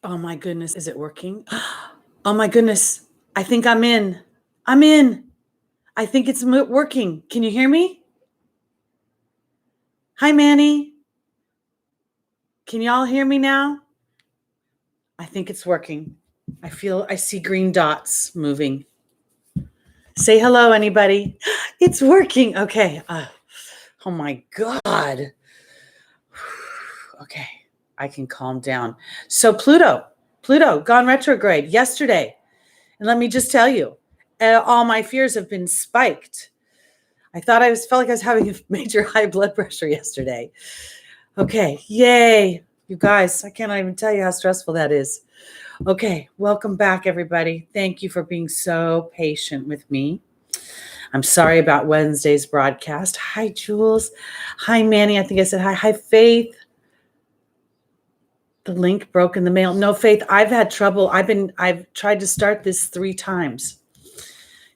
Oh my goodness, is it working? Oh my goodness, I think I'm in. I'm in. I think it's working. Can you hear me? Hi, Manny. Can y'all hear me now? I think it's working. I see green dots moving. Say hello, anybody. It's working. Okay. Oh my God. Okay. I can calm down. So Pluto gone retrograde yesterday. And let me just tell you, all my fears have been spiked. I thought felt like I was having a major high blood pressure yesterday. Okay, yay. You guys, I cannot even tell you how stressful that is. Okay, welcome back, everybody. Thank you for being so patient with me. I'm sorry about Wednesday's broadcast. Hi, Jules. Hi, Manny. I think I said hi. Hi, Faith. The link broke in the mail. No, Faith, I've had trouble. I've tried to start this 3 times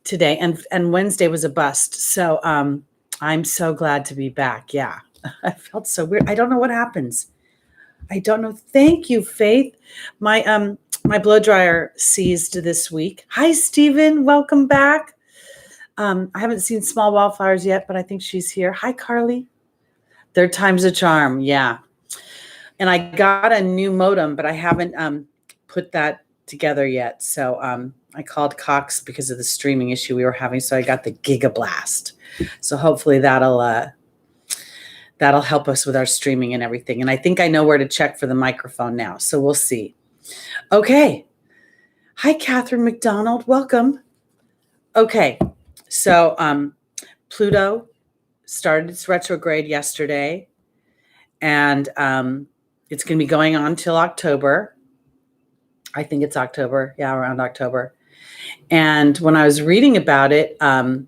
today, and Wednesday was a bust. So I'm so glad to be back. Yeah. I felt so weird. I don't know what happens. I don't know. Thank you, Faith. My blow dryer seized this week. Hi, Stephen. Welcome back. I haven't seen Small Wildflowers yet, but I think she's here. Hi, Carly. 3rd time's a charm. Yeah. And I got a new modem, but I haven't put that together yet. So I called Cox because of the streaming issue we were having. So I got the Gigablast. So hopefully that'll help us with our streaming and everything. And I think I know where to check for the microphone now. So we'll see. Okay. Hi, Catherine McDonald. Welcome. Okay. So Pluto started its retrograde yesterday. And it's going to be going on till October. I think it's October. Yeah, around October. And when I was reading about it, I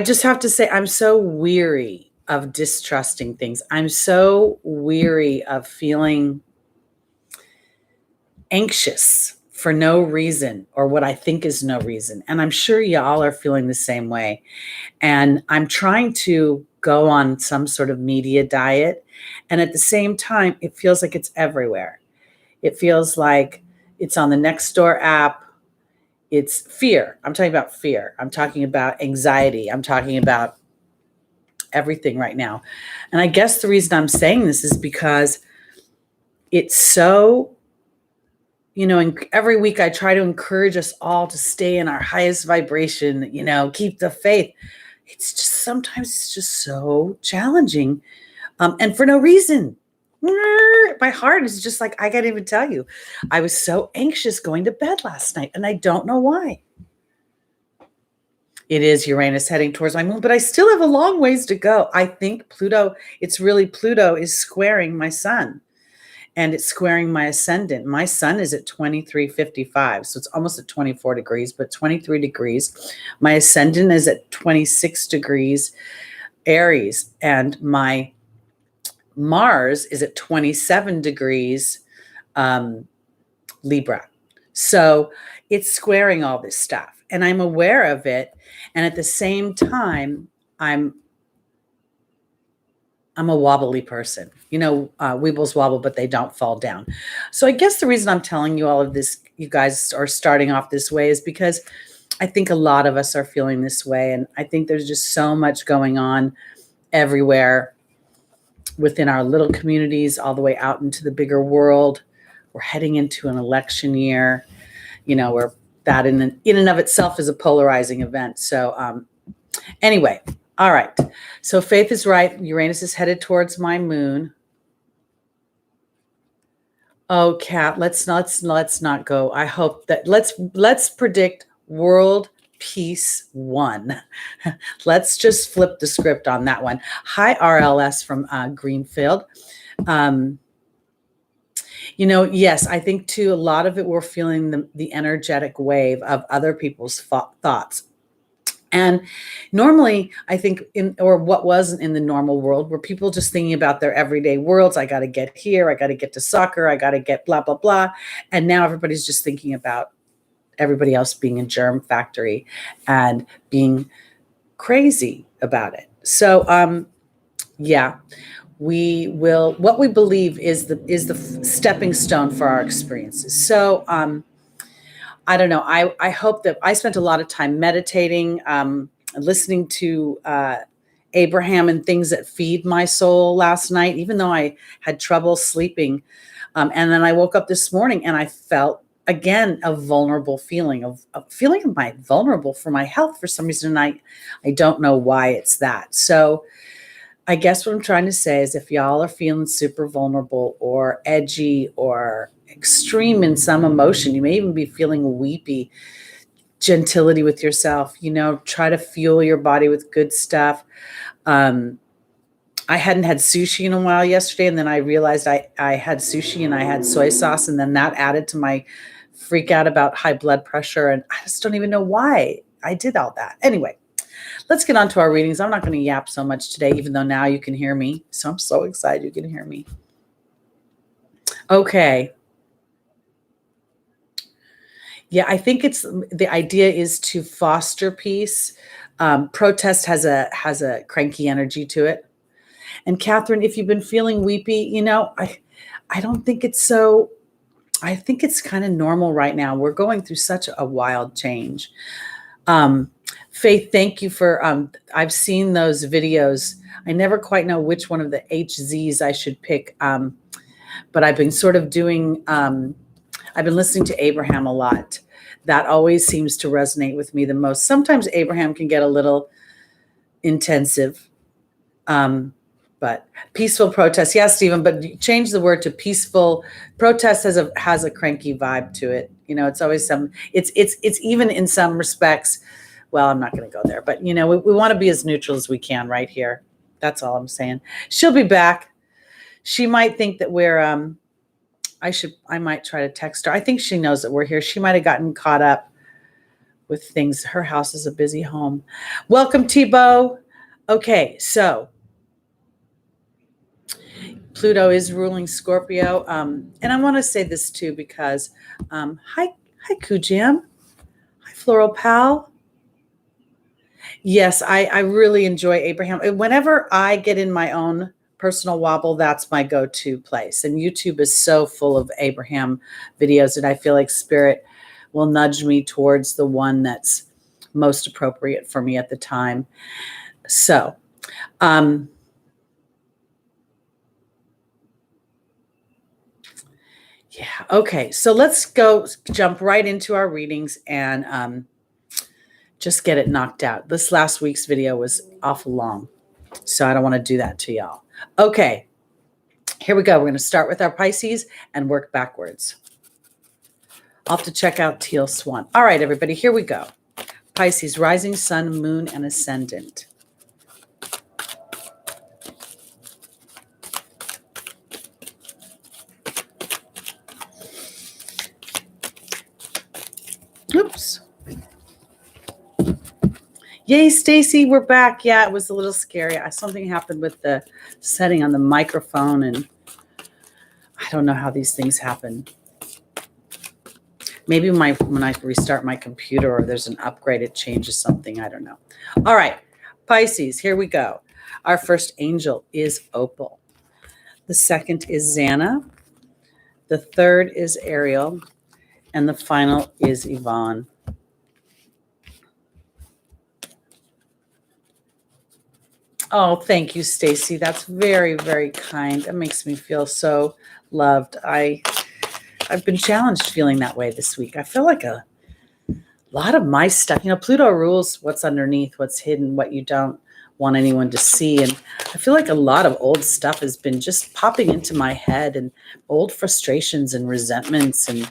just have to say I'm so weary of distrusting things. I'm so weary of feeling anxious for no reason or what I think is no reason. And I'm sure y'all are feeling the same way. And I'm trying to go on some sort of media diet. And at the same time, it feels like it's everywhere. It feels like it's on the Nextdoor app. It's fear. I'm talking about fear. I'm talking about anxiety. I'm talking about everything right now. And I guess the reason I'm saying this is because it's so, every week I try to encourage us all to stay in our highest vibration, keep the faith. It's just sometimes it's just so challenging. And for no reason. My heart is just like, I can't even tell you. I was so anxious going to bed last night, and I don't know why. It is Uranus heading towards my moon, but I still have a long ways to go. I think Pluto is squaring my sun, and it's squaring my ascendant. My sun is at 2355, so it's almost at 24 degrees, but 23 degrees. My ascendant is at 26 degrees Aries, and my Mars is at 27 degrees Libra. So it's squaring all this stuff, and I'm aware of it. And at the same time, I'm a wobbly person. Weebles wobble, but they don't fall down. So I guess the reason I'm telling you all of this, you guys are starting off this way, is because I think a lot of us are feeling this way. And I think there's just so much going on everywhere within our little communities, all the way out into the bigger world. We're heading into an election year, where that in and of itself is a polarizing event. So anyway, all right. So Faith is right. Uranus is headed towards my moon. Oh, Kat, let's not go. I hope that let's predict world peace 1. Let's just flip the script on that one. Hi, RLS from Greenfield. Yes, I think too, a lot of it, we're feeling the energetic wave of other people's thoughts. And normally, I think what wasn't in the normal world, were people just thinking about their everyday worlds. I got to get here. I got to get to soccer. I got to get blah, blah, blah. And now everybody's just thinking about everybody else being a germ factory and being crazy about it. So, yeah, what we believe is the stepping stone for our experiences. So I don't know. I hope that I spent a lot of time meditating, listening to Abraham and things that feed my soul last night, even though I had trouble sleeping. And then I woke up this morning and I felt again a vulnerable feeling of my vulnerable for my health for some reason. And I don't know why it's that. So I guess what I'm trying to say is if y'all are feeling super vulnerable or edgy or extreme in some emotion, you may even be feeling weepy, gentility with yourself, try to fuel your body with good stuff. I hadn't had sushi in a while yesterday, and then I realized I had sushi and I had soy sauce, and then that added to my freak out about high blood pressure, and I just don't even know why I did all that. Anyway, let's get on to our readings. I'm not going to yap so much today, even though now you can hear me. So I'm so excited you can hear me. Okay. Yeah, I think the idea is to foster peace. Protest has a cranky energy to it. And Catherine, if you've been feeling weepy, I don't think it's so. I think it's kind of normal right now. We're going through such a wild change. Faith, thank you for, I've seen those videos. I never quite know which one of the HZs I should pick. But I've been sort of doing, I've been listening to Abraham a lot. That always seems to resonate with me the most. Sometimes Abraham can get a little intensive. But peaceful protest. Yeah, Stephen, but change the word to peaceful. Protest has a cranky vibe to it. It's always it's even in some respects. Well, I'm not going to go there, but we want to be as neutral as we can right here. That's all I'm saying. She'll be back. She might think that we're, I might try to text her. I think she knows that we're here. She might have gotten caught up with things. Her house is a busy home. Welcome, Thibaut. Okay, so Pluto is ruling Scorpio. And I want to say this too, because, hi Kujam. Hi, Floral Pal. Yes, I really enjoy Abraham. Whenever I get in my own personal wobble, that's my go-to place. And YouTube is so full of Abraham videos that I feel like Spirit will nudge me towards the one that's most appropriate for me at the time. So, yeah. Okay. So let's jump right into our readings and just get it knocked out. This last week's video was awful long, so I don't want to do that to y'all. Okay. Here we go. We're going to start with our Pisces and work backwards. I'll have to check out Teal Swan. All right, everybody. Here we go. Pisces, rising sun, moon, and ascendant. Oops. Yay, Stacy, we're back. Yeah, it was a little scary. Something happened with the setting on the microphone, and I don't know how these things happen. Maybe when I restart my computer or there's an upgrade, it changes something. I don't know. All right, Pisces, here we go. Our first angel is Opal. The second is Xana. The third is Ariel. And the final is Yvonne. Oh, thank you, Stacy. That's very, very kind. That makes me feel so loved. I've been challenged feeling that way this week. I feel like a lot of my stuff, Pluto rules what's underneath, what's hidden, what you don't want anyone to see. And I feel like a lot of old stuff has been just popping into my head, and old frustrations and resentments. And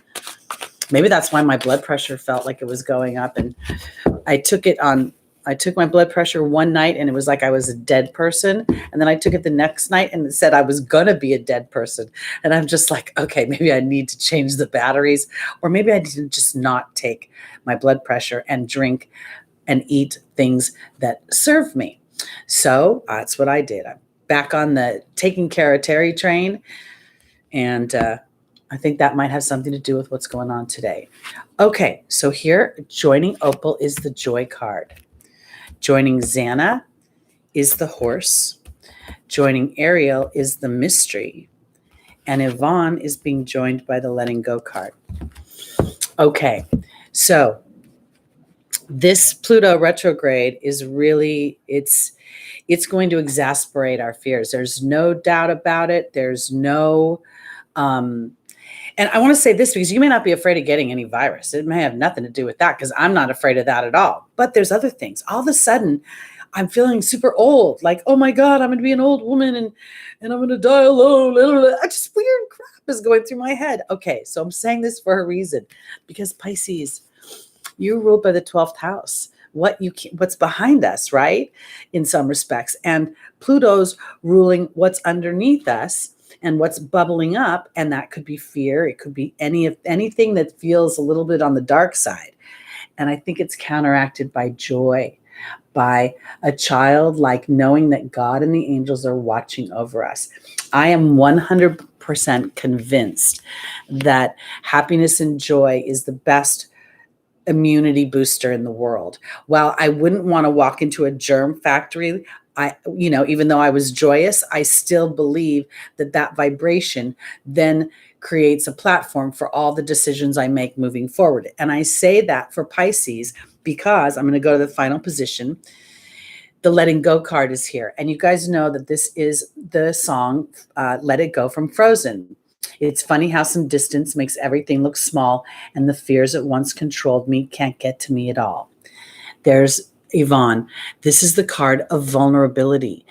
maybe that's why my blood pressure felt like it was going up. And I took my blood pressure one night and it was like I was a dead person. And then I took it the next night and it said I was going to be a dead person. And I'm just like, okay, maybe I need to change the batteries, or maybe I need to just not take my blood pressure and drink and eat things that serve me. So that's what I did. I'm back on the taking care of Teri train. And I think that might have something to do with what's going on today. Okay, so here, joining Opal is the Joy card. Joining Xana is the Horse. Joining Ariel is the mystery. And Yvonne is being joined by the letting go card. Okay, so this Pluto retrograde is really, it's going to exasperate our fears. There's no doubt about it. There's no, and I want to say this because you may not be afraid of getting any virus. It may have nothing to do with that because I'm not afraid of that at all. But there's other things. All of a sudden, I'm feeling super old. Like, oh my God, I'm going to be an old woman and I'm going to die alone. Just weird crap is going through my head. Okay, so I'm saying this for a reason because Pisces, you're ruled by the 12th house. What's behind us, right? In some respects. And Pluto's ruling what's underneath us and what's bubbling up. And that could be fear. It could be anything that feels a little bit on the dark side. And I think it's counteracted by joy, by a child like knowing that God and the angels are watching over us. I am 100% convinced that happiness and joy is the best immunity booster in the world. While I wouldn't want to walk into a germ factory, even though I was joyous, I still believe that vibration then creates a platform for all the decisions I make moving forward. And I say that for Pisces because I'm going to go to the final position. The letting go card is here. And you guys know that this is the song, Let It Go from Frozen. It's funny how some distance makes everything look small, and the fears that once controlled me can't get to me at all. There's Yvonne. This is the card of vulnerability.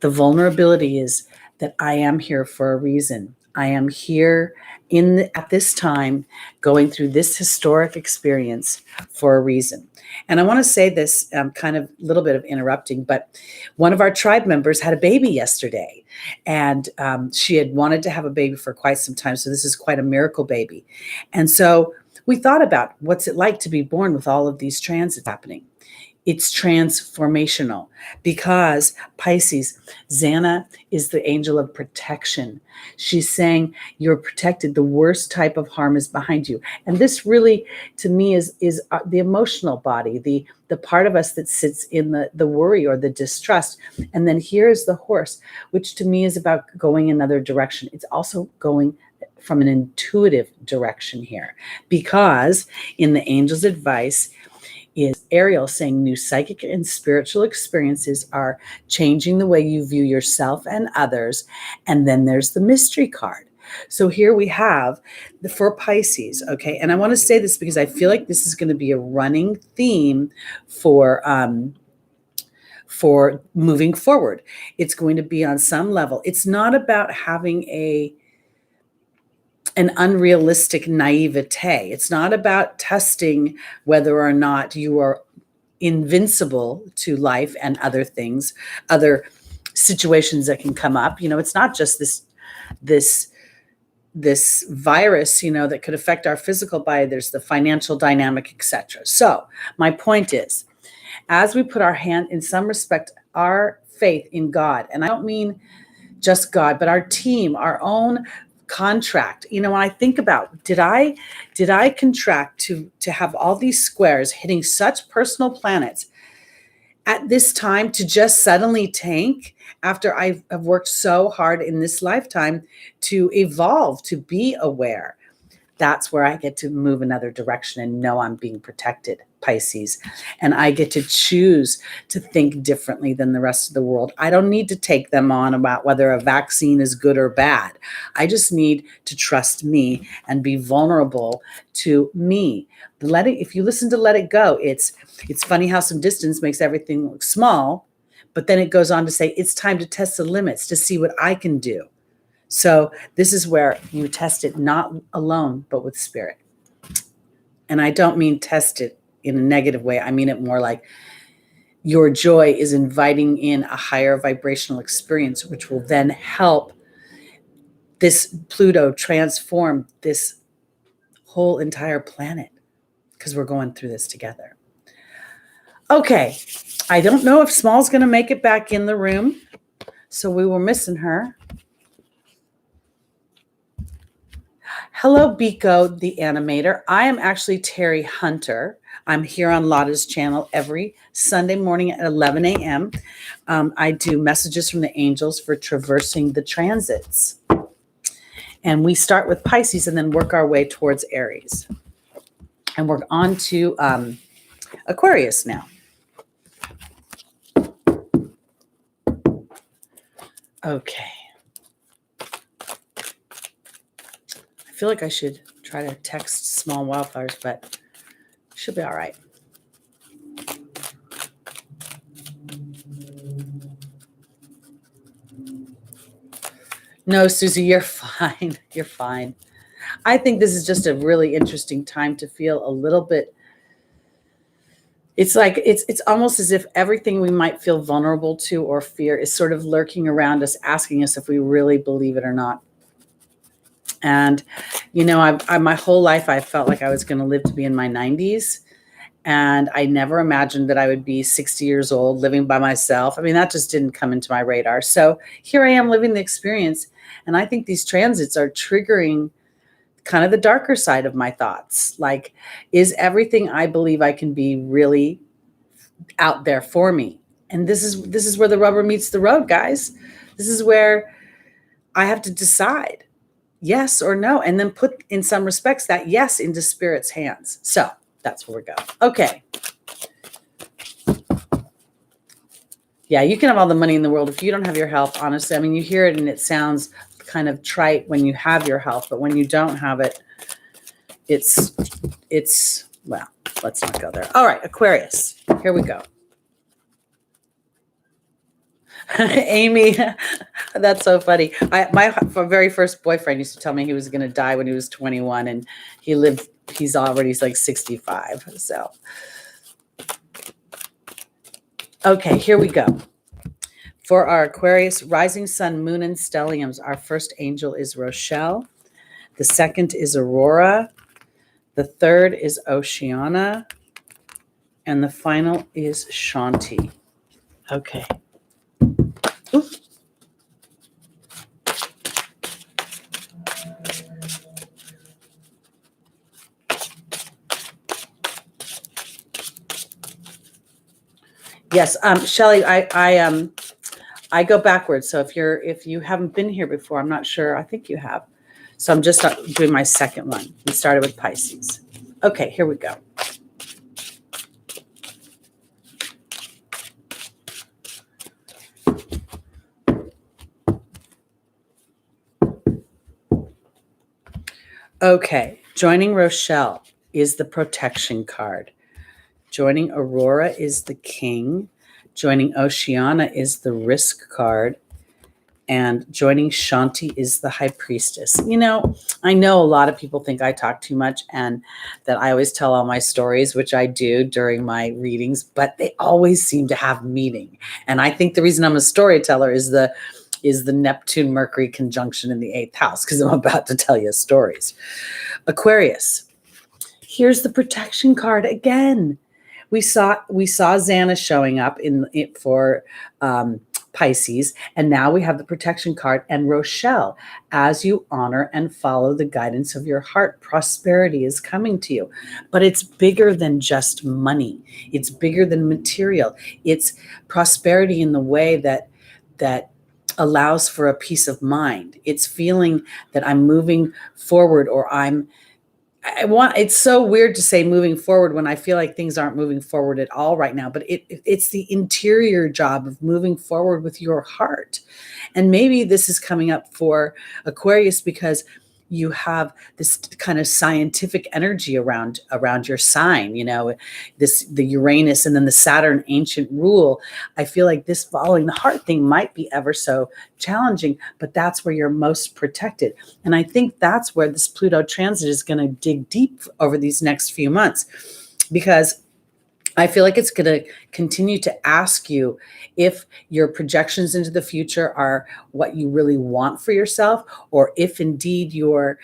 The vulnerability is that I am here for a reason. I am here at this time going through this historic experience for a reason. And I want to say this kind of a little bit of interrupting, but one of our tribe members had a baby yesterday, and she had wanted to have a baby for quite some time. So this is quite a miracle baby. And so we thought about what's it like to be born with all of these transits happening. It's transformational because Pisces, Xana is the angel of protection. She's saying you're protected. The worst type of harm is behind you. And this really, to me, is the emotional body, the part of us that sits in the worry or the distrust. And then here's the horse, which to me is about going another direction. It's also going from an intuitive direction here because in the angel's advice, is Ariel saying new psychic and spiritual experiences are changing the way you view yourself and others. And then there's the mystery card. So here we have for Pisces, okay? And I want to say this because I feel like this is going to be a running theme for moving forward. It's going to be on some level. It's not about having an unrealistic naivete. It's not about testing whether or not you are invincible to life and other things, other situations that can come up. It's not just this virus, that could affect our physical body. There's the financial dynamic, etc. So my point is, as we put our hand, in some respect, our faith in God, and I don't mean just God, but our team, our own contract. When I think about, did I contract to have all these squares hitting such personal planets at this time to just suddenly tank after I've worked so hard in this lifetime to evolve, to be aware? That's where I get to move another direction and know I'm being protected, Pisces. And I get to choose to think differently than the rest of the world. I don't need to take them on about whether a vaccine is good or bad. I just need to trust me and be vulnerable to me. If you listen to Let It Go, it's funny how some distance makes everything look small, but then it goes on to say, it's time to test the limits to see what I can do. So this is where you test it not alone, but with spirit. And I don't mean test it in a negative way. I mean it more like your joy is inviting in a higher vibrational experience, which will then help this Pluto transform this whole entire planet, because we're going through this together. Okay. I don't know if Small's going to make it back in the room, so we were missing her. Hello, Biko, the animator. I am actually Teri Hunter. I'm here on Lotta's channel every Sunday morning at 11 a.m. I do messages from the angels for traversing the transits. And we start with Pisces and then work our way towards Aries. And we're on to Aquarius now. Okay. I feel like I should try to text small wildflowers, but should be all right. No, Susie, you're fine. You're fine. I think this is just a really interesting time to feel a little bit. It's like it's almost as if everything we might feel vulnerable to or fear is sort of lurking around us, asking us if we really believe it or not. And, you know, I my whole life, I felt like I was going to live to be in my 90s. And I never imagined that I would be 60 years old living by myself. I mean, that just didn't come into my radar. So here I am living the experience. And I think these transits are triggering kind of the darker side of my thoughts. Like, is everything I believe I can be really out there for me? And this is where the rubber meets the road, guys. This is where I have to decide yes or no, and then put, in some respects, that yes into Spirit's hands. So that's where we go. Okay. Yeah, you can have all the money in the world. If you don't have your health, honestly, I mean, you hear it and it sounds kind of trite when you have your health, but when you don't have it, it's, well, let's not go there. All right, Aquarius, here we go. Amy, that's so funny. My very first boyfriend used to tell me he was going to die when he was 21, and he's already like 65. So, okay, here we go. For our Aquarius, rising sun, moon, and stelliums, our first angel is Rochelle. The second is Aurora. The third is Oceana. And the final is Shanti. Okay. Ooh. Yes, Shelley, I go backwards. So if you haven't been here before, I'm not sure. I think you have. So I'm just doing my second one. We started with Pisces. Okay, here we go. Okay, joining Rochelle is the protection card. Joining Aurora is the king. Joining Oceana is the risk card. And joining Shanti is the high priestess. You know, I know a lot of people think I talk too much and that I always tell all my stories, which I do during my readings, but they always seem to have meaning. And I think the reason I'm a storyteller is the Neptune Mercury conjunction in the 8th house, because I'm about to tell you stories. Aquarius, here's the protection card again. We saw Xana showing up for Pisces, and now we have the protection card and Rochelle. As you honor and follow the guidance of your heart, prosperity is coming to you. But it's bigger than just money. It's bigger than material. It's prosperity in the way that allows for a peace of mind. It's feeling that I'm moving forward, or it's so weird to say moving forward when I feel like things aren't moving forward at all right now, but it's the interior job of moving forward with your heart. And maybe this is coming up for Aquarius because you have this kind of scientific energy around your sign, you know, the Uranus and then the Saturn ancient rule. I feel like this following the heart thing might be ever so challenging, but that's where you're most protected. And I think that's where this Pluto transit is going to dig deep over these next few months, because I feel like it's going to continue to ask you if your projections into the future are what you really want for yourself, or if indeed you're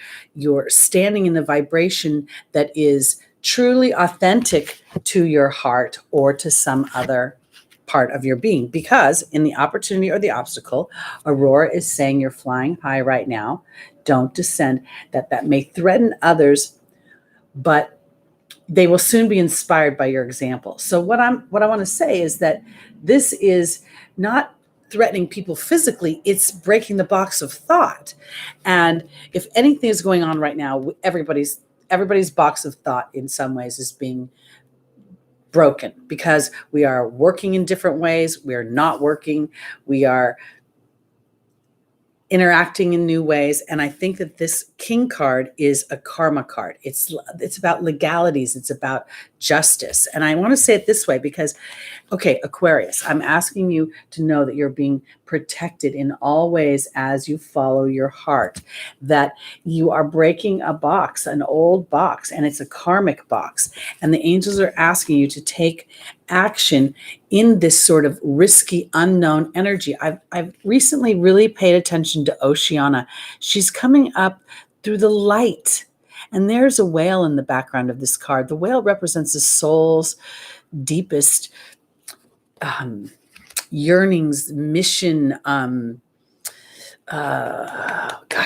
standing in the vibration that is truly authentic to your heart or to some other part of your being. Because in the opportunity or the obstacle, Aurora is saying you're flying high right now. don't descend, that may threaten others, but they will soon be inspired by your example. So what I want to say is that this is not threatening people physically, it's breaking the box of thought. And if anything is going on right now, everybody's box of thought in some ways is being broken, because we are working in different ways, we are not working, we are interacting in new ways. And I think that this King card is a karma card. It's about legalities. It's about justice. And I want to say it this way because, okay, Aquarius, I'm asking you to know that you're being protected in all ways as you follow your heart, that you are breaking a box, an old box, and it's a karmic box. And the angels are asking you to take action in this sort of risky, unknown energy. I've recently really paid attention to Oceana. She's coming up through the light. And there's a whale in the background of this card. The whale represents the soul's deepest yearnings, mission. Gosh,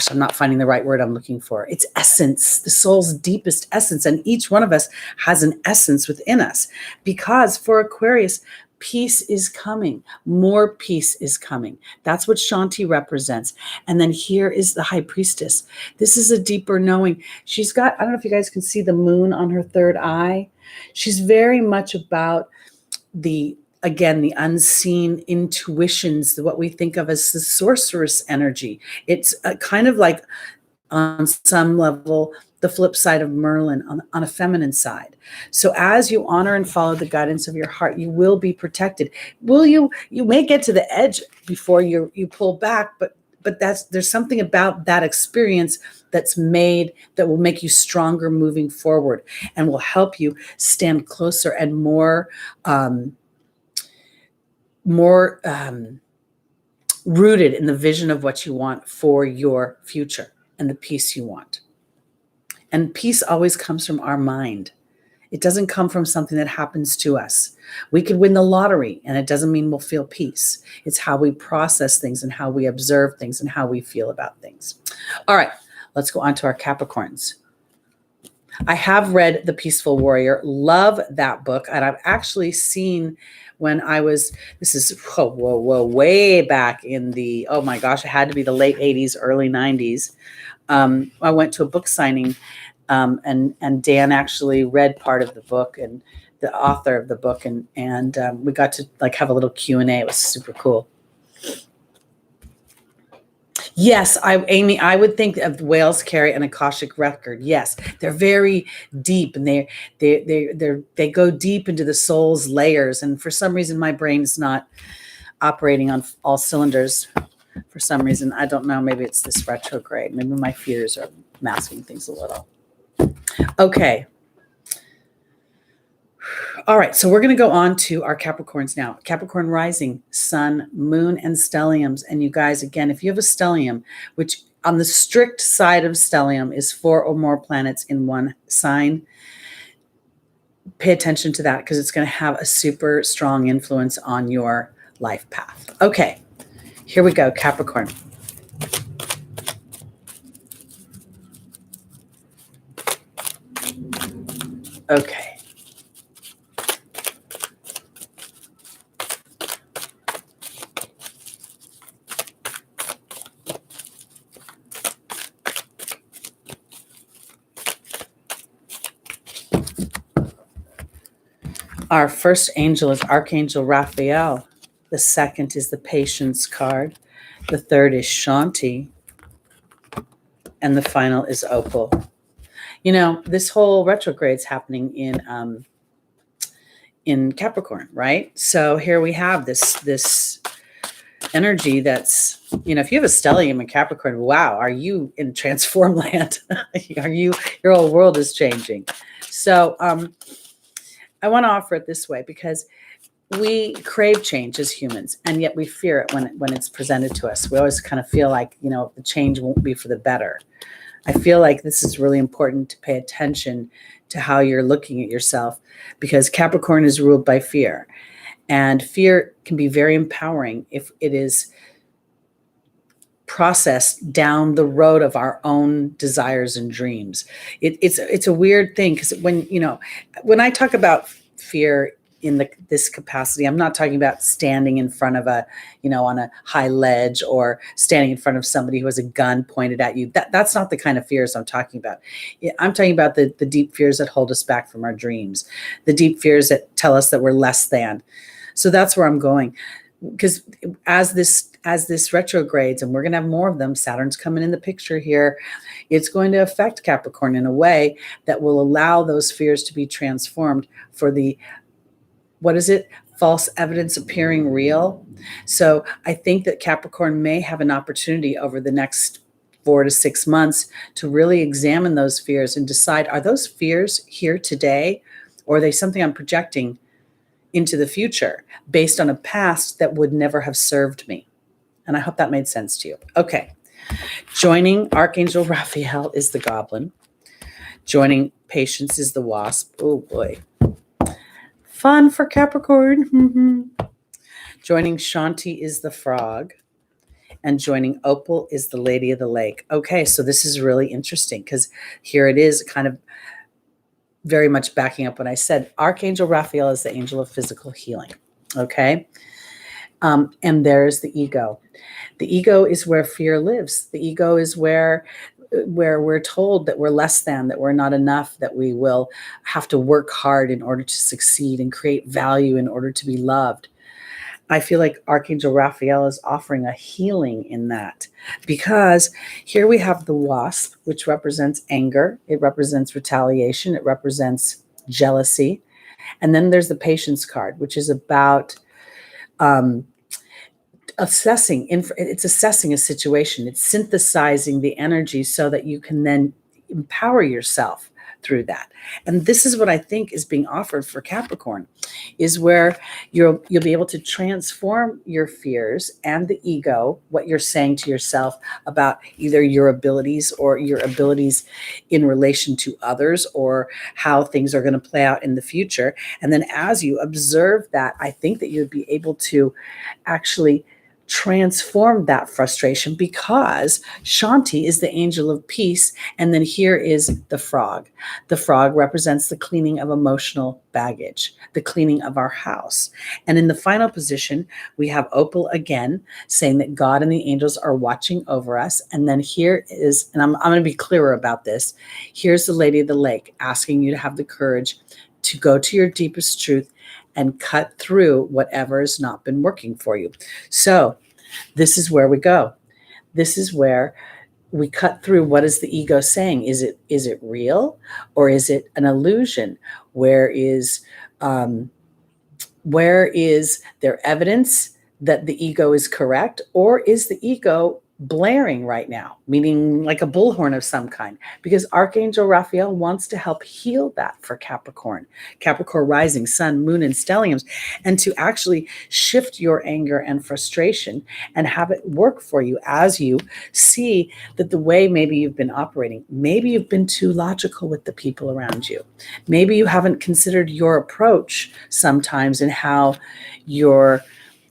I'm not finding the right word I'm looking for. It's essence, the soul's deepest essence. And each one of us has an essence within us, because for Aquarius, peace is coming. More peace is coming. That's what Shanti represents. And then here is the High Priestess. This is a deeper knowing. She's got, I don't know if you guys can see the moon on her third eye. She's very much about the unseen intuitions, what we think of as the sorceress energy. It's kind of like, on some level, the flip side of Merlin on a feminine side. So as you honor and follow the guidance of your heart, you will be protected. You may get to the edge before you pull back, but there's something about that experience that will make you stronger moving forward, and will help you stand closer and more rooted in the vision of what you want for your future and the peace you want. And peace always comes from our mind. It doesn't come from something that happens to us. We could win the lottery, and it doesn't mean we'll feel peace. It's how we process things and how we observe things and how we feel about things. All right, let's go on to our Capricorns. I have read The Peaceful Warrior, love that book. And I've actually seen, when I was, way back in the, oh my gosh, it had to be the late 80s, early 90s. I went to a book signing, and Dan actually read part of the book, and the author of the book, and we got to have a little Q&A. It was super cool. Yes, Amy, I would think of whales carry an Akashic record. Yes, they're very deep, and they go deep into the soul's layers. And for some reason, my brain is not operating on all cylinders. For some reason, I don't know. Maybe it's this retrograde. Maybe my fears are masking things a little. Okay. All right, so we're going to go on to our Capricorns now. Capricorn rising, sun, moon, and stelliums. And you guys, again, if you have a stellium, which on the strict side of stellium is 4 or more planets in one sign, pay attention to that, because it's going to have a super strong influence on your life path. Okay, here we go, Capricorn. Okay. Our first angel is Archangel Raphael. The second is the Patience card. The third is Shanti. And the final is Opal. You know, this whole retrograde is happening in Capricorn, right? So here we have this energy that's, if you have a stellium in Capricorn, wow, are you in transform land? Your whole world is changing. So I want to offer it this way, because we crave change as humans, and yet we fear it when it's presented to us. We always kind of feel like, the change won't be for the better. I feel like this is really important to pay attention to how you're looking at yourself, because Capricorn is ruled by fear, and fear can be very empowering if it is process down the road of our own desires and dreams. It's a weird thing, because when I talk about fear in this capacity, I'm not talking about standing in front of on a high ledge, or standing in front of somebody who has a gun pointed at you. That's not the kind of fears I'm talking about. I'm talking about the deep fears that hold us back from our dreams, the deep fears that tell us that we're less than. So that's where I'm going, because as this retrogrades, and we're going to have more of them, Saturn's coming in the picture here, it's going to affect Capricorn in a way that will allow those fears to be transformed for the, what is it? False evidence appearing real. So I think that Capricorn may have an opportunity over the next 4 to 6 months to really examine those fears and decide, are those fears here today, or are they something I'm projecting into the future based on a past that would never have served me? And I hope that made sense to you. Okay. Joining Archangel Raphael is the goblin. Joining Patience is the wasp. Oh boy. Fun for Capricorn. Mm-hmm. Joining Shanti is the frog. And joining Opal is the Lady of the Lake. Okay, so this is really interesting, because here it is, kind of very much backing up what I said. Archangel Raphael is the angel of physical healing. Okay. And there's the ego. The ego is where fear lives. The ego is where we're told that we're less than, that we're not enough, that we will have to work hard in order to succeed and create value in order to be loved. I feel like Archangel Raphael is offering a healing in that, because here we have the wasp, which represents anger. It represents retaliation. It represents jealousy. And then there's the patience card, which is about assessing a situation. It's synthesizing the energy so that you can then empower yourself through that. And this is what I think is being offered for Capricorn, is where you'll be able to transform your fears and the ego, what you're saying to yourself about either your abilities or your abilities in relation to others, or how things are going to play out in the future. And then as you observe that, I think that you'd be able to actually transform that frustration, because Shanti is the angel of peace. And then here is the frog. The frog represents the cleaning of emotional baggage, the cleaning of our house. And in the final position, we have Opal again, saying that God and the angels are watching over us. And then here is, and I'm going to be clearer about this, here's the Lady of the Lake, asking you to have the courage to go to your deepest truth and cut through whatever has not been working for you. So this is where we go. This is where we cut through. What is the ego saying? Is it real, or is it an illusion? Where is there evidence that the ego is correct, or is the ego blaring right now, meaning like a bullhorn of some kind? Because Archangel Raphael wants to help heal that for Capricorn rising, sun, moon, and stelliums, and to actually shift your anger and frustration and have it work for you as you see that the way maybe you've been operating, maybe you've been too logical with the people around you. Maybe you haven't considered your approach sometimes in how you're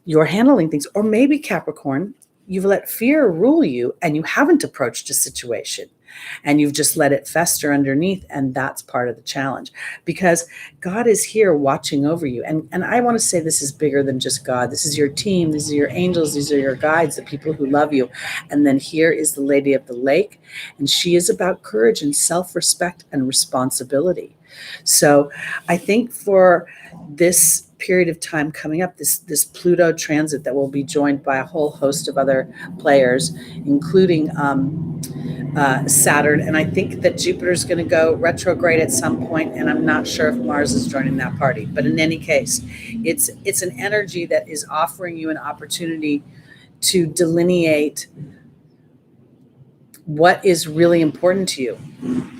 handling things. Or maybe, Capricorn, you've let fear rule you and you haven't approached a situation and you've just let it fester underneath. And that's part of the challenge, because God is here watching over you. And I want to say this is bigger than just God. This is your team. These are your angels. These are your guides, the people who love you. And then here is the Lady of the Lake, and she is about courage and self-respect and responsibility. So I think for this period of time coming up, this Pluto transit that will be joined by a whole host of other players, including Saturn, and I think that Jupiter's going to go retrograde at some point, and I'm not sure if Mars is joining that party. But in any case, it's an energy that is offering you an opportunity to delineate what is really important to you,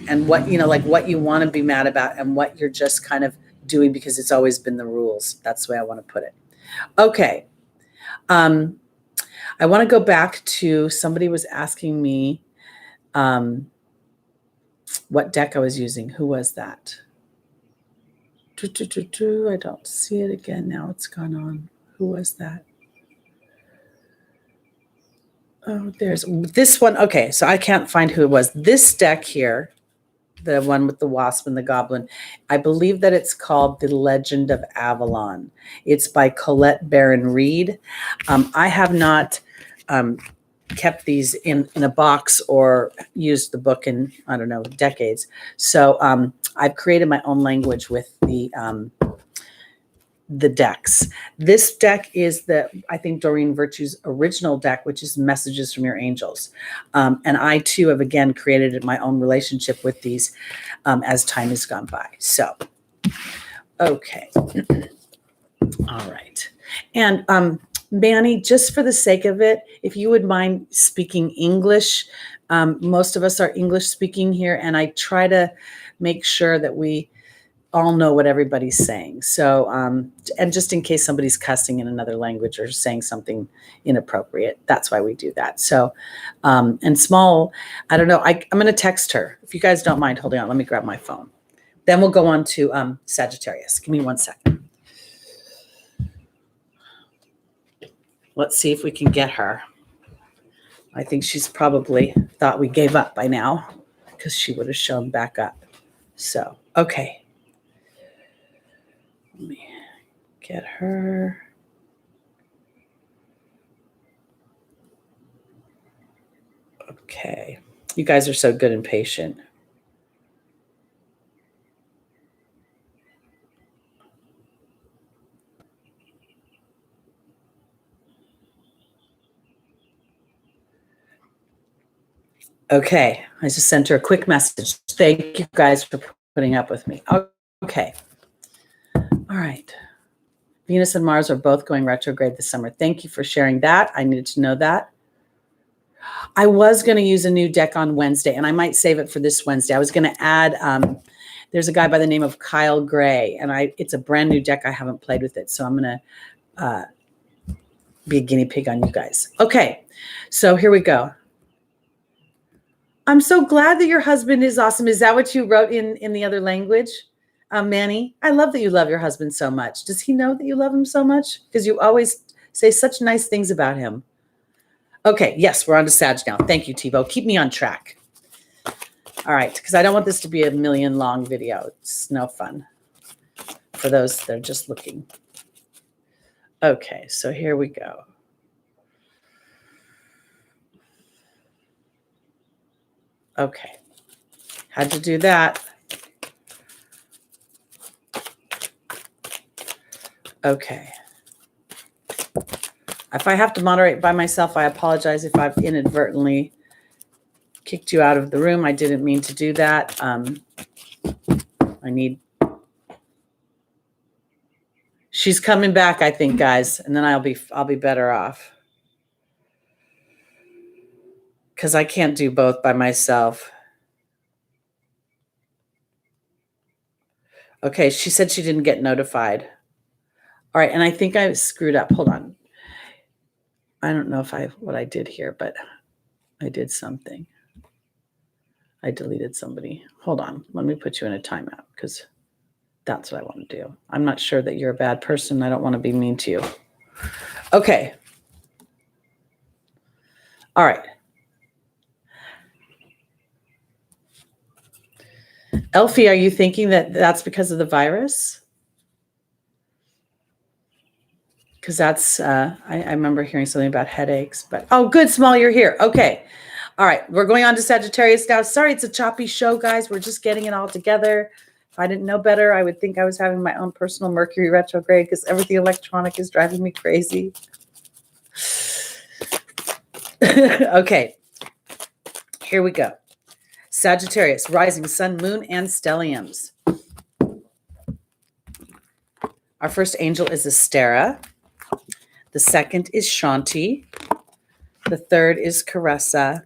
and what what you want to be mad about, and what you're just kind of doing because it's always been the rules. That's the way I want to put it. Okay. I want to go back to, somebody was asking me what deck I was using. Who was that? I don't see it again now. It's gone on. Who was that? Oh, there's this one. Okay, so I can't find who it was. This deck here, the one with the wasp and the goblin, I believe that it's called The Legend of Avalon. It's by Colette Baron Reed. I have not kept these in a box or used the book in, I don't know, decades. So I've created my own language with the decks. This deck is I think Doreen Virtue's original deck, which is Messages from Your Angels. And I too have again created my own relationship with these as time has gone by. So, okay. All right. And Manny, just for the sake of it, if you would mind speaking English, most of us are English speaking here, and I try to make sure that we all know what everybody's saying. So, and just in case somebody's cussing in another language or saying something inappropriate, that's why we do that. So, and Small, I don't know, I'm going to text her. If you guys don't mind holding on, let me grab my phone. Then we'll go on to Sagittarius. Give me 1 second. Let's see if we can get her. I think she's probably thought we gave up by now because she would have shown back up. So, okay. Let me get her. Okay. You guys are so good and patient. Okay. I just sent her a quick message. Thank you guys for putting up with me. Okay. All right. Venus and Mars are both going retrograde this summer. Thank you for sharing that. I needed to know that. I was going to use a new deck on Wednesday, and I might save it for this Wednesday. I was going to add, there's a guy by the name of Kyle Gray, and it's a brand new deck. I haven't played with it, so I'm going to be a guinea pig on you guys. Okay, so here we go. I'm so glad that your husband is awesome. Is that what you wrote in the other language? Manny, I love that you love your husband so much. Does he know that you love him so much? Because you always say such nice things about him. Okay, yes, we're on to Sag now. Thank you, Tivo. Keep me on track. All right, because I don't want this to be a million long video. It's no fun for those that are just looking. Okay, so here we go. Okay, had to do that. Okay. If I have to moderate by myself, I apologize if I've inadvertently kicked you out of the room. I didn't mean to do that. She's coming back, I think, guys, and then I'll be better off. Because I can't do both by myself. Okay, she said she didn't get notified. All right, and I think I screwed up. Hold on. I don't know what I did here, but I did something. I deleted somebody. Hold on. Let me put you in a timeout because that's what I want to do. I'm not sure that you're a bad person. I don't want to be mean to you. Okay. All right. Elfie, are you thinking that that's because of the virus? Because that's, I remember hearing something about headaches, but, oh, good, Small, you're here. Okay. All right. We're going on to Sagittarius now. Sorry, it's a choppy show, guys. We're just getting it all together. If I didn't know better, I would think I was having my own personal Mercury retrograde because everything electronic is driving me crazy. Okay. Here we go. Sagittarius, rising sun, moon, and stelliums. Our first angel is Astera. The second is Shanti. The third is Caressa.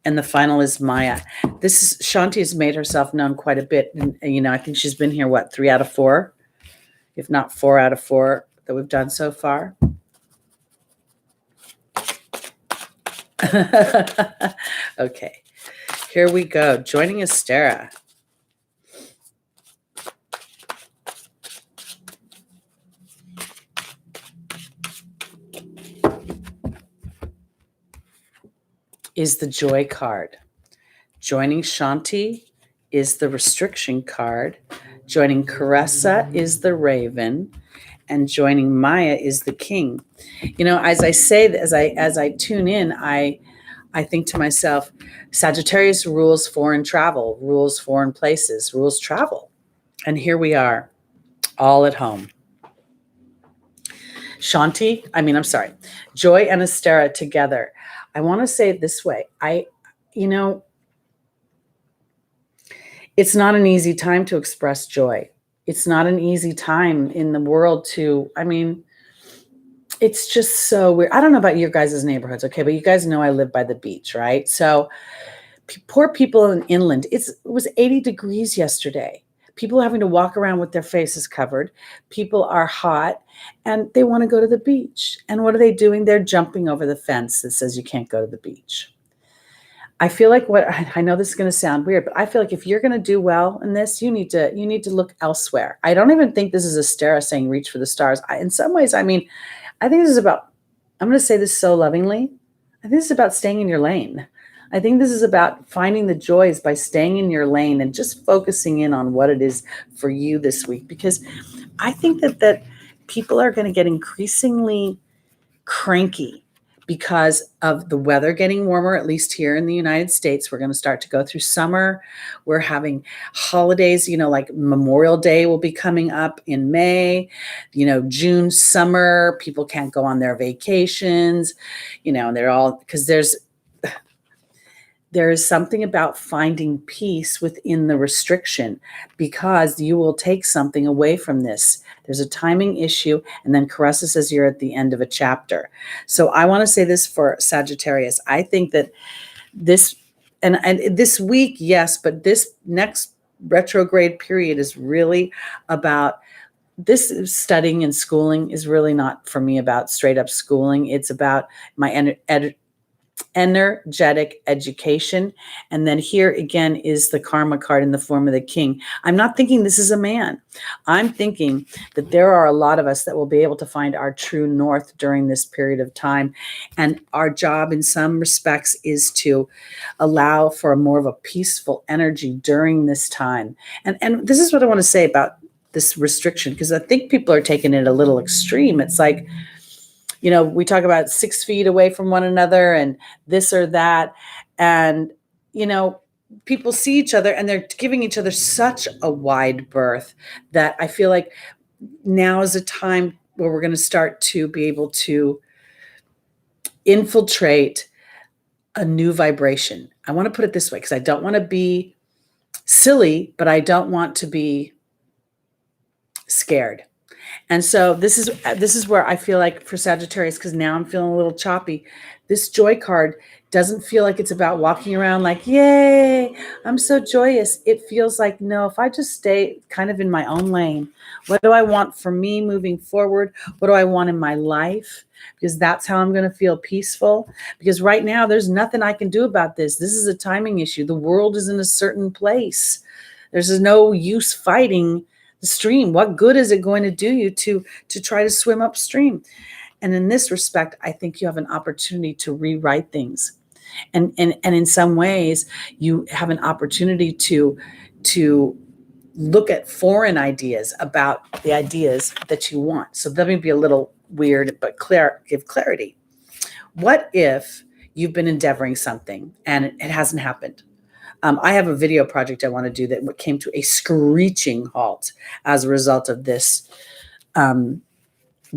And the final is Maya. Shanti has made herself known quite a bit. And I think she's been here, 3 out of 4? If not 4 out of 4 that we've done so far. Okay. Here we go. Joining Astera. is the joy card. Joining Shanti is the restriction card. Joining Caressa is the raven. And joining Maya is the king. You know, as I say, as I tune in, I think to myself, Sagittarius rules foreign travel, rules foreign places, rules travel. And here we are, all at home. Joy and Astera together. I want to say it this way. It's not an easy time to express joy. It's not an easy time in the world it's just so weird. I don't know about your guys' neighborhoods, okay, but you guys know I live by the beach, right? So poor people in inland, it was 80 degrees yesterday. People are having to walk around with their faces covered. People are hot and they want to go to the beach. And what are they doing? They're jumping over the fence that says you can't go to the beach. I feel like I know this is going to sound weird, but I feel like if you're going to do well in this, you need to look elsewhere. I don't even think this is Astera saying reach for the stars. In some ways, I think this is about, I'm going to say this so lovingly, I think this is about staying in your lane. I think this is about finding the joys by staying in your lane and just focusing in on what it is for you this week. Because I think that people are going to get increasingly cranky because of the weather getting warmer, at least here in the United States. We're going to start to go through summer. We're having holidays, like Memorial Day will be coming up in May, June, summer, people can't go on their vacations, and they're all, because there is something about finding peace within the restriction, because you will take something away from this. There's a timing issue, and then Caressa says you're at the end of a chapter. So I want to say this for Sagittarius. I think that this, and this week, yes, but this next retrograde period is really about this. Studying and schooling is really not for me about straight up schooling. It's about my energetic education. And then here again is the karma card in the form of the king. I'm not thinking this is a man. I'm thinking that there are a lot of us that will be able to find our true north during this period of time. And our job in some respects is to allow for more of a peaceful energy during this time. And this is what I want to say about this restriction, because I think people are taking it a little extreme. It's like, we talk about 6 feet away from one another and this or that. And, people see each other and they're giving each other such a wide berth that I feel like now is a time where we're going to start to be able to infiltrate a new vibration. I want to put it this way, because I don't want to be silly, but I don't want to be scared. And so this is where I feel like for Sagittarius, because now I'm feeling a little choppy, this joy card doesn't feel like it's about walking around like, yay, I'm so joyous. It feels like, no, if I just stay kind of in my own lane, what do I want for me moving forward? What do I want in my life? Because that's how I'm going to feel peaceful. Because right now, there's nothing I can do about this. This is a timing issue. The world is in a certain place. There's no use fighting the stream. What good is it going to do you to try to swim upstream? And in this respect, I think you have an opportunity to rewrite things. And in some ways, you have an opportunity to look at foreign ideas about the ideas that you want. So let me be a little weird, but give clarity. What if you've been endeavoring something and it hasn't happened? I have a video project I want to do that came to a screeching halt as a result of this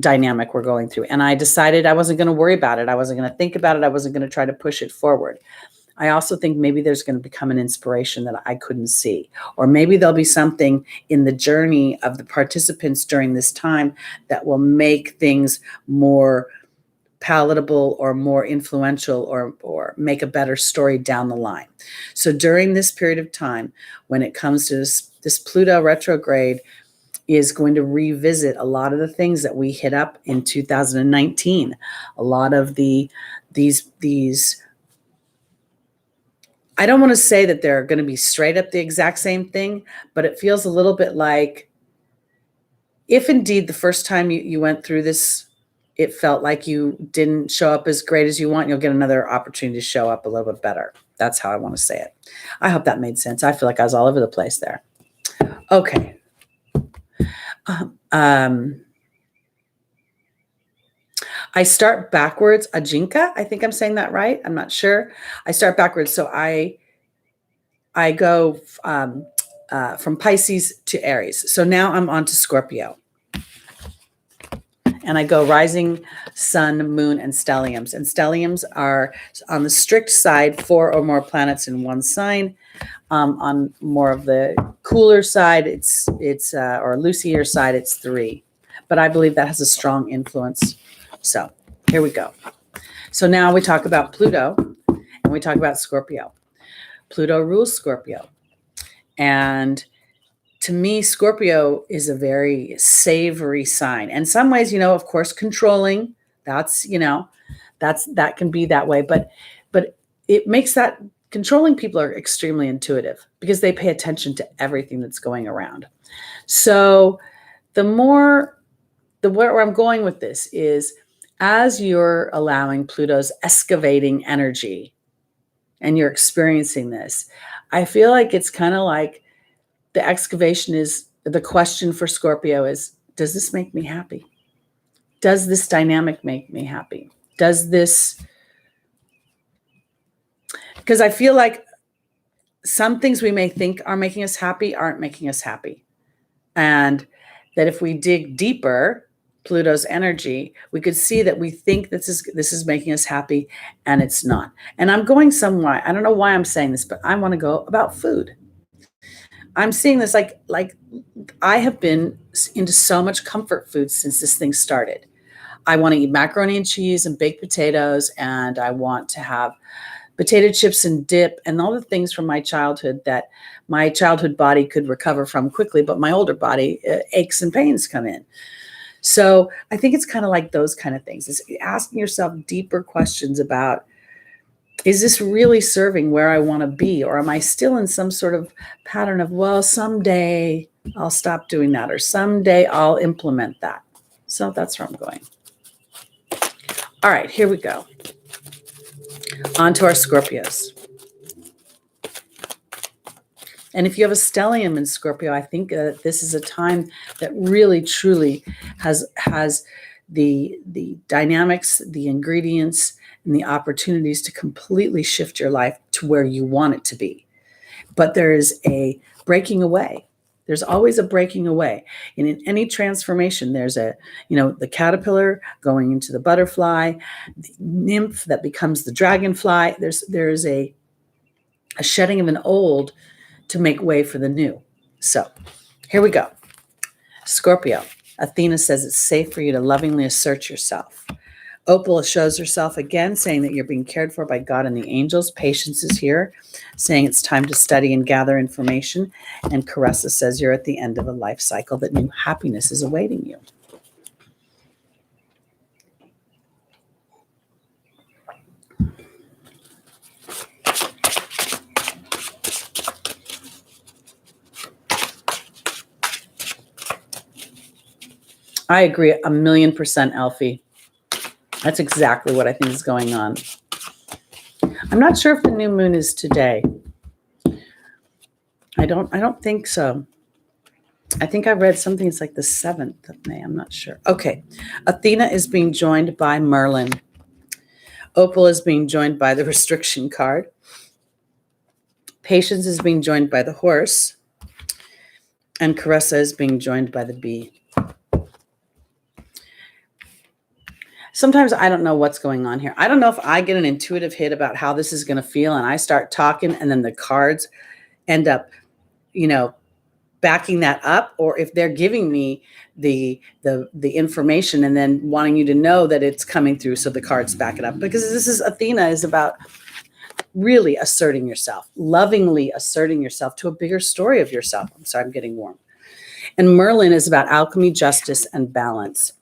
dynamic we're going through. And I decided I wasn't going to worry about it. I wasn't going to think about it. I wasn't going to try to push it forward. I also think maybe there's going to become an inspiration that I couldn't see. Or maybe there'll be something in the journey of the participants during this time that will make things more palatable or more influential or make a better story down the line. So during this period of time, when it comes to this Pluto retrograde is going to revisit a lot of the things that we hit up in 2019. A lot of these I don't want to say that they're going to be straight up the exact same thing, but it feels a little bit like if indeed the first time you went through this it felt like you didn't show up as great as you want, you'll get another opportunity to show up a little bit better. That's how I want to say it. I hope that made sense. I feel like I was all over the place there. Okay. I start backwards. Ajinka, I think I'm saying that right. I'm not sure. I start backwards. So I go from Pisces to Aries. So now I'm on to Scorpio. And I go rising, sun, moon, and stelliums. And stelliums are on the strict side, 4 or more planets in one sign. On more of the cooler side, it's or loosier side, it's 3. But I believe that has a strong influence. So here we go. So now we talk about Pluto and we talk about Scorpio. Pluto rules Scorpio. And to me, Scorpio is a very savory sign. In some ways, of course, controlling, that can be that way. But it makes that controlling people are extremely intuitive because they pay attention to everything that's going around. So where I'm going with this is, as you're allowing Pluto's excavating energy and you're experiencing this, I feel like it's kind of like the excavation is the question for Scorpio is, does this make me happy? Does this dynamic make me happy? Does this, because I feel like some things we may think are making us happy aren't making us happy. And that if we dig deeper, Pluto's energy, we could see that we think this is making us happy and it's not. And I'm going somewhere, I don't know why I'm saying this, but I want to go about food. I'm seeing this like I have been into so much comfort food since this thing started. I want to eat macaroni and cheese and baked potatoes, and I want to have potato chips and dip and all the things from my childhood that my childhood body could recover from quickly, but my older body, aches and pains come in. So I think it's kind of like those kind of things. It's asking yourself deeper questions about, is this really serving where I want to be? Or am I still in some sort of pattern of, well, someday I'll stop doing that, or someday I'll implement that. So that's where I'm going. All right, here we go. On to our Scorpios. And if you have a stellium in Scorpio, I think this is a time that really, truly has the dynamics, the ingredients, and the opportunities to completely shift your life to where you want it to be. But there is a breaking away. There's always a breaking away. And in any transformation, there's the caterpillar going into the butterfly, the nymph that becomes the dragonfly. There's a shedding of an old to make way for the new. So here we go. Scorpio. Athena says it's safe for you to lovingly assert yourself. Opal shows herself again, saying that you're being cared for by God and the angels. Patience is here, saying it's time to study and gather information. And Caressa says you're at the end of a life cycle, that new happiness is awaiting you. I agree 1,000,000%, Alfie. That's exactly what I think is going on. I'm not sure if the new moon is today. I don't think so. I think I read something, it's like the 7th of May. I'm not sure. Okay. Athena is being joined by Merlin. Opal is being joined by the restriction card. Patience is being joined by the horse. And Caressa is being joined by the bee. Sometimes I don't know what's going on here. I don't know if I get an intuitive hit about how this is going to feel and I start talking and then the cards end up, backing that up, or if they're giving me the information and then wanting you to know that it's coming through so the cards back it up. Because Athena is about really asserting yourself, lovingly asserting yourself to a bigger story of yourself. I'm sorry, I'm getting warm. And Merlin is about alchemy, justice, and balance.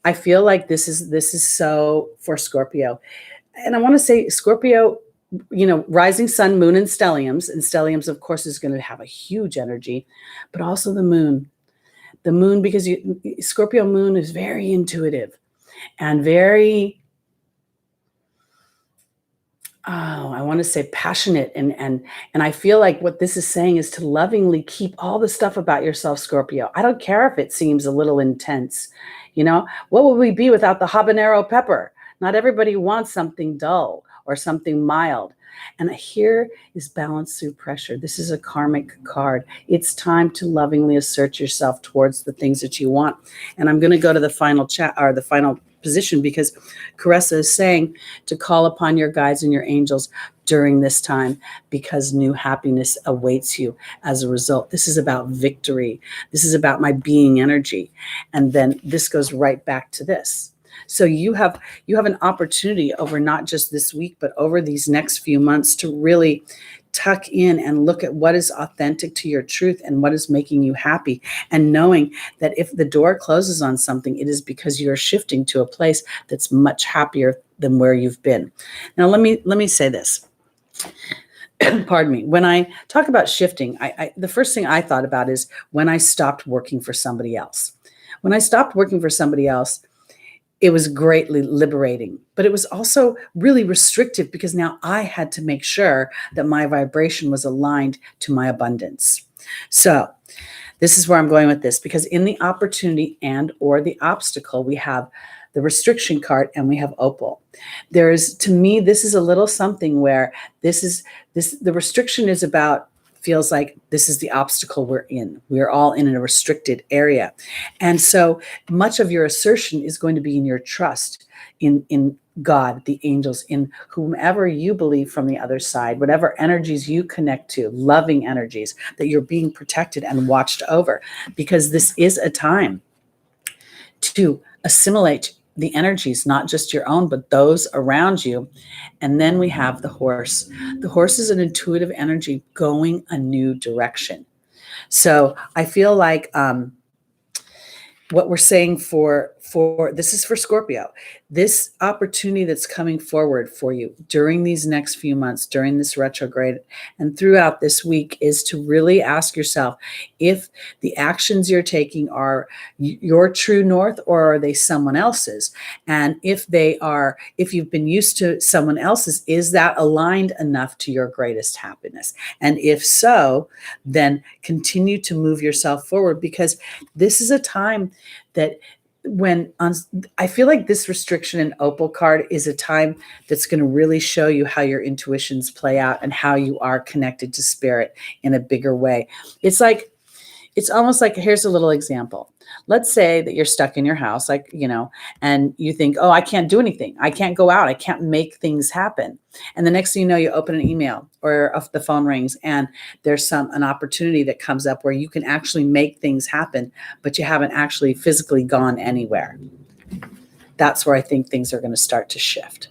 I feel like this is so for Scorpio. And I want to say Scorpio, rising sun, moon, and stelliums. And stelliums, of course, is going to have a huge energy, but also the moon. The moon, because Scorpio moon is very intuitive. and very, I want to say passionate. And I feel like what this is saying is to lovingly keep all the stuff about yourself, Scorpio. I don't care if it seems a little intense. What would we be without the habanero pepper? Not everybody wants something dull or something mild. And here is balance through pressure. This is a karmic card. It's time to lovingly assert yourself towards the things that you want. And I'm going to go to the final chat, or the final position, because Caressa is saying to call upon your guides and your angels during this time, because new happiness awaits you as a result. This is about victory. This is about my being energy. And then this goes right back to this. So you have an opportunity over not just this week, but over these next few months to really tuck in and look at what is authentic to your truth and what is making you happy, and knowing that if the door closes on something, it is because you're shifting to a place that's much happier than where you've been. Now, let me say this. Pardon me. When I talk about shifting, the first thing I thought about is when I stopped working for somebody else. When I stopped working for somebody else, it was greatly liberating, but it was also really restrictive, because now I had to make sure that my vibration was aligned to my abundance. So this is where I'm going with this, because in the opportunity and or the obstacle, we have the restriction card and we have opal. To me, this is a little something where the restriction is about, feels like this is the obstacle we're in. We're all in a restricted area. And so much of your assertion is going to be in your trust in God, the angels, in whomever you believe from the other side, whatever energies you connect to, loving energies, that you're being protected and watched over, because this is a time to assimilate the energies, not just your own, but those around you. And then we have the horse. The horse is an intuitive energy going a new direction. So I feel like what we're saying for this is for Scorpio, this opportunity that's coming forward for you during these next few months, during this retrograde and throughout this week, is to really ask yourself if the actions you're taking are your true north, or are they someone else's? And if you've been used to someone else's, is that aligned enough to your greatest happiness? And if so, then continue to move yourself forward, because this is a time that I feel like this restriction and opal card is a time that's going to really show you how your intuitions play out and how you are connected to spirit in a bigger way. It's almost like, here's a little example. Let's say that you're stuck in your house, and you think, oh, I can't do anything. I can't go out. I can't make things happen. And the next thing you know, you open an email or the phone rings, and there's an opportunity that comes up where you can actually make things happen, but you haven't actually physically gone anywhere. That's where I think things are going to start to shift.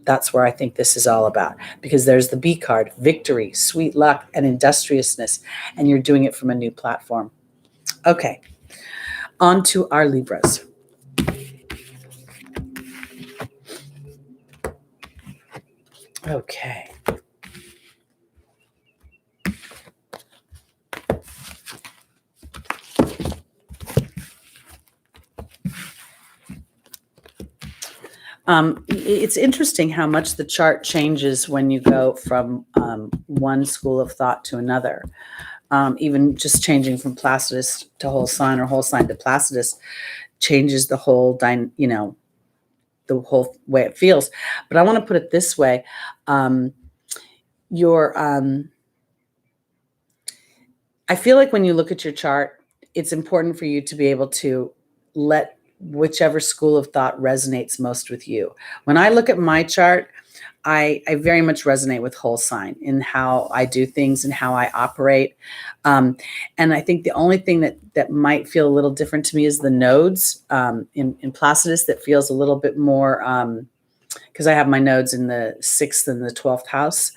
That's where I think this is all about, because there's the B card, victory, sweet luck, and industriousness, and you're doing it from a new platform. Okay, on to our Libras. Okay. It's interesting how much the chart changes when you go from one school of thought to another. Even just changing from Placidus to whole sign, or whole sign to Placidus, changes the whole, the whole way it feels. But I want to put it this way: I feel like when you look at your chart, it's important for you to be able to let whichever school of thought resonates most with you. When I look at my chart, I very much resonate with whole sign in how I do things and how I operate. And I think the only thing that might feel a little different to me is the nodes in Placidus, that feels a little bit more, because I have my nodes in the 6th and the 12th house.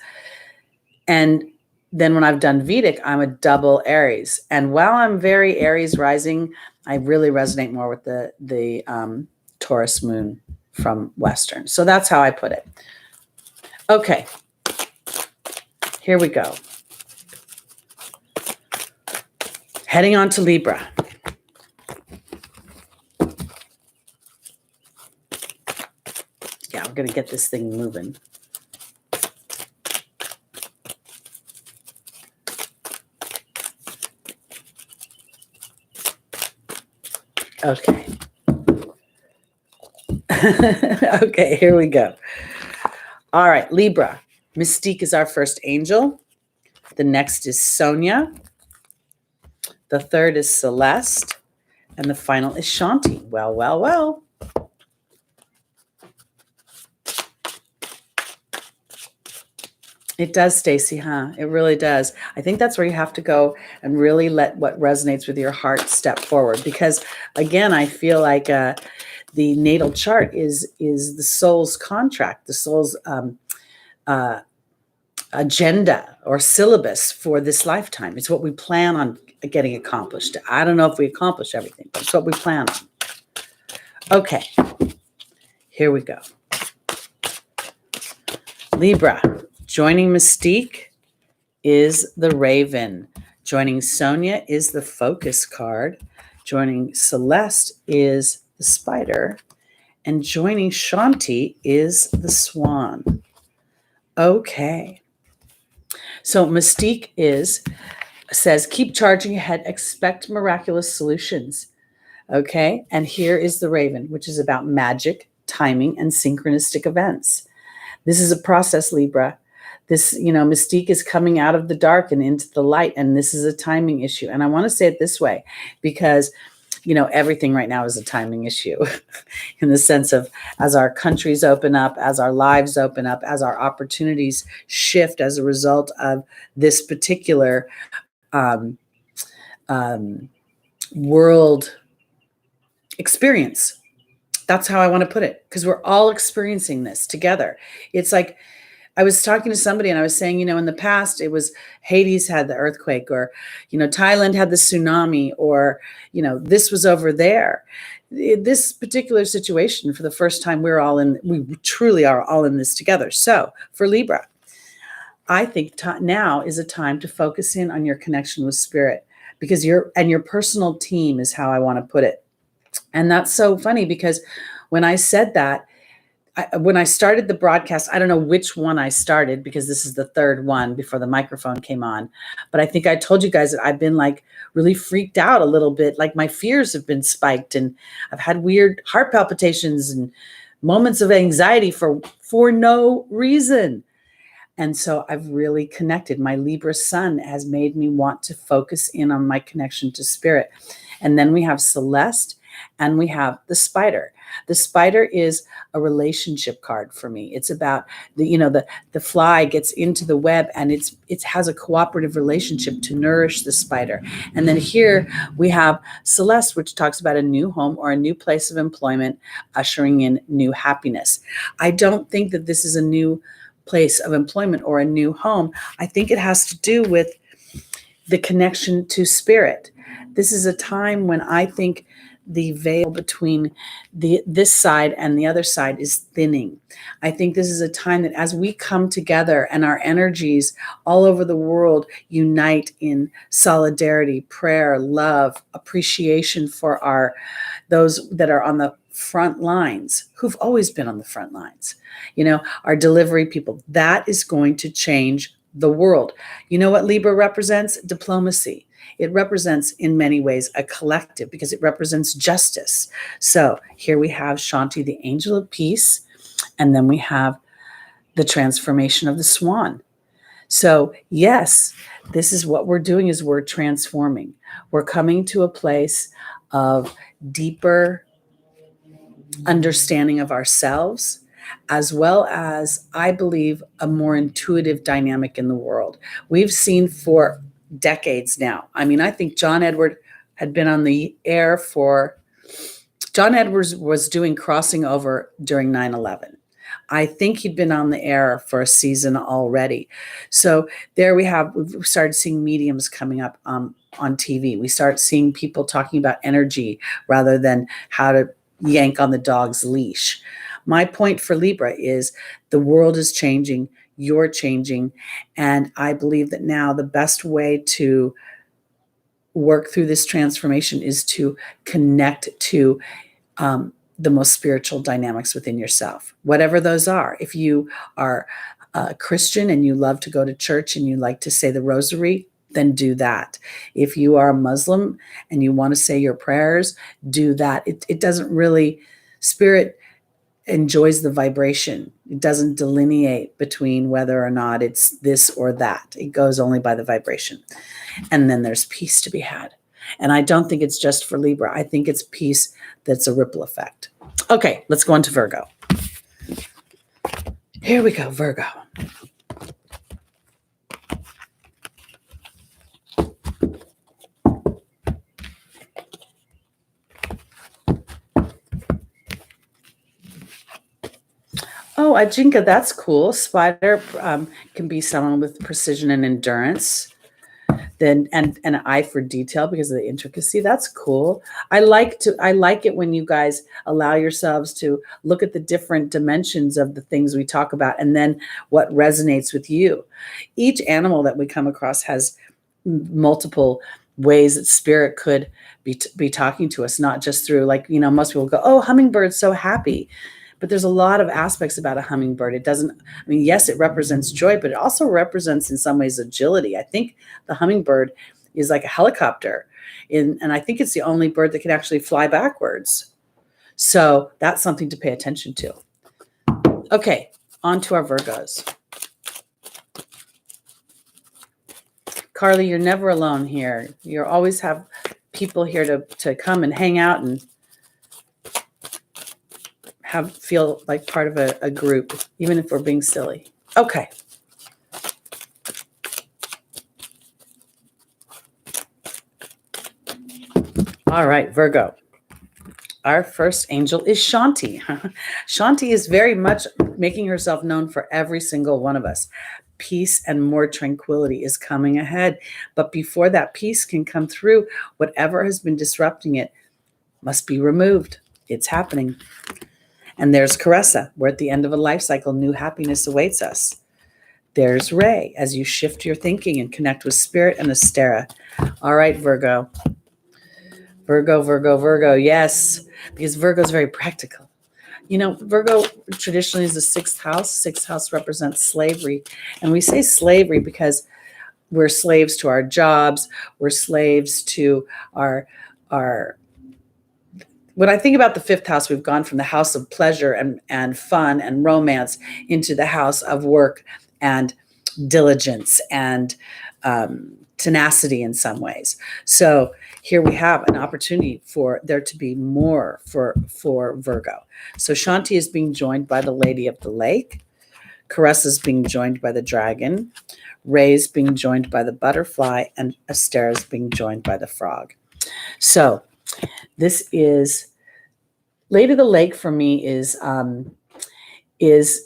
And then when I've done Vedic, I'm a double Aries. And while I'm very Aries rising, I really resonate more with the Taurus moon from Western. So that's how I put it. Okay, here we go. Heading on to Libra. We're going to get this thing moving. Okay. Okay, here we go. All right, Libra. Mystique is our first angel. The next is Sonia. The third is Celeste. And the final is Shanti. Well, well, well. It does, Stacy, huh? It really does. I think that's where you have to go and really let what resonates with your heart step forward. Because again, I feel like the natal chart is the soul's contract, the soul's agenda or syllabus for this lifetime. It's what we plan on getting accomplished. I don't know if we accomplish everything, but it's what we plan on. Okay, here we go. Libra. Joining Mystique is the Raven. Joining Sonia is the Focus card. Joining Celeste is the Spider. And joining Shanti is the Swan. Okay. So Mystique says, keep charging ahead, expect miraculous solutions. Okay. And here is the Raven, which is about magic, timing, and synchronistic events. This is a process, Libra. This, Mystique is coming out of the dark and into the light, and this is a timing issue. And I want to say it this way because, everything right now is a timing issue in the sense of as our countries open up, as our lives open up, as our opportunities shift as a result of this particular world experience. That's how I want to put it, because we're all experiencing this together. It's like, I was talking to somebody and I was saying, in the past, it was Hades had the earthquake, or, Thailand had the tsunami, or, this was over there. This particular situation, for the first time, we truly are all in this together. So for Libra, I think now is a time to focus in on your connection with spirit, because your personal team is how I want to put it. And that's so funny because when I said that, when I started the broadcast, I don't know which one I started because this is the third one before the microphone came on. But I think I told you guys that I've been like really freaked out a little bit. Like my fears have been spiked and I've had weird heart palpitations and moments of anxiety for no reason. And so I've really connected. My Libra sun has made me want to focus in on my connection to spirit. And then we have Celeste and we have the Spider. The Spider is a relationship card for me. It's about the fly gets into the web and it has a cooperative relationship to nourish the spider. And then here we have Celeste, which talks about a new home or a new place of employment, ushering in new happiness. I don't think that this is a new place of employment or a new home. I think it has to do with the connection to spirit. This is a time when I think the veil between this side and the other side is thinning. I think this is a time that as we come together and our energies all over the world unite in solidarity, prayer, love, appreciation for those that are on the front lines, who've always been on the front lines, our delivery people, that is going to change the world. You know what Libra represents? Diplomacy. It represents, in many ways, a collective because it represents justice. So here we have Shanti, the angel of peace, and then we have the transformation of the swan. So yes, this is what we're doing, is we're transforming. We're coming to a place of deeper understanding of ourselves, as well as, I believe, a more intuitive dynamic in the world. We've seen for decades now. I mean, I think John Edward had been on the air John Edwards was doing Crossing Over during 9/11. I think he'd been on the air for a season already. So there we've started seeing mediums coming up on TV. We start seeing people talking about energy rather than how to yank on the dog's leash. My point for Libra is the world is changing. You're changing. And I believe that now the best way to work through this transformation is to connect to the most spiritual dynamics within yourself, whatever those are. If you are a Christian and you love to go to church and you like to say the rosary, then do that. If you are a Muslim and you want to say your prayers, do that. It doesn't really, spirit enjoys the vibration. It doesn't delineate between whether or not it's this or that. It goes only by the vibration. And then there's peace to be had. And I don't think it's just for Libra. I think it's peace that's a ripple effect. Okay, let's go on to Virgo. Here we go, Virgo. Oh, Ajinka, that's cool. Spider can be someone with precision and endurance. Then and an eye for detail because of the intricacy. That's cool. I like it when you guys allow yourselves to look at the different dimensions of the things we talk about and then what resonates with you. Each animal that we come across has multiple ways that spirit could be talking to us, not just through, like, most people go, oh, hummingbird's so happy. But there's a lot of aspects about a hummingbird. It doesn't, yes, it represents joy, but it also represents in some ways agility. I think the hummingbird is like a helicopter, and I think it's the only bird that can actually fly backwards. So that's something to pay attention to. Okay, on to our Virgos. Carly, you're never alone here. You always have people here to come and hang out and feel like part of a group, even if we're being silly. Okay. All right, Virgo. Our first angel is Shanti. Shanti is very much making herself known for every single one of us. Peace and more tranquility is coming ahead. But before that peace can come through, whatever has been disrupting it must be removed. It's happening. And there's Caressa. We're at the end of a life cycle. New happiness awaits us. There's Ray, as you shift your thinking and connect with spirit and Astera. All right, Virgo. Virgo. Yes, because Virgo is very practical. Virgo traditionally is the sixth house. Sixth house represents slavery. And we say slavery because we're slaves to our jobs. We're slaves to our when I think about the fifth house, we've gone from the house of pleasure and fun and romance into the house of work and diligence and tenacity in some ways. So here we have an opportunity for there to be more for Virgo. So Shanti is being joined by the Lady of the Lake. Caressa is being joined by the dragon. Ray is being joined by the butterfly. And Astera is being joined by the frog. So this is Lady of the Lake for me is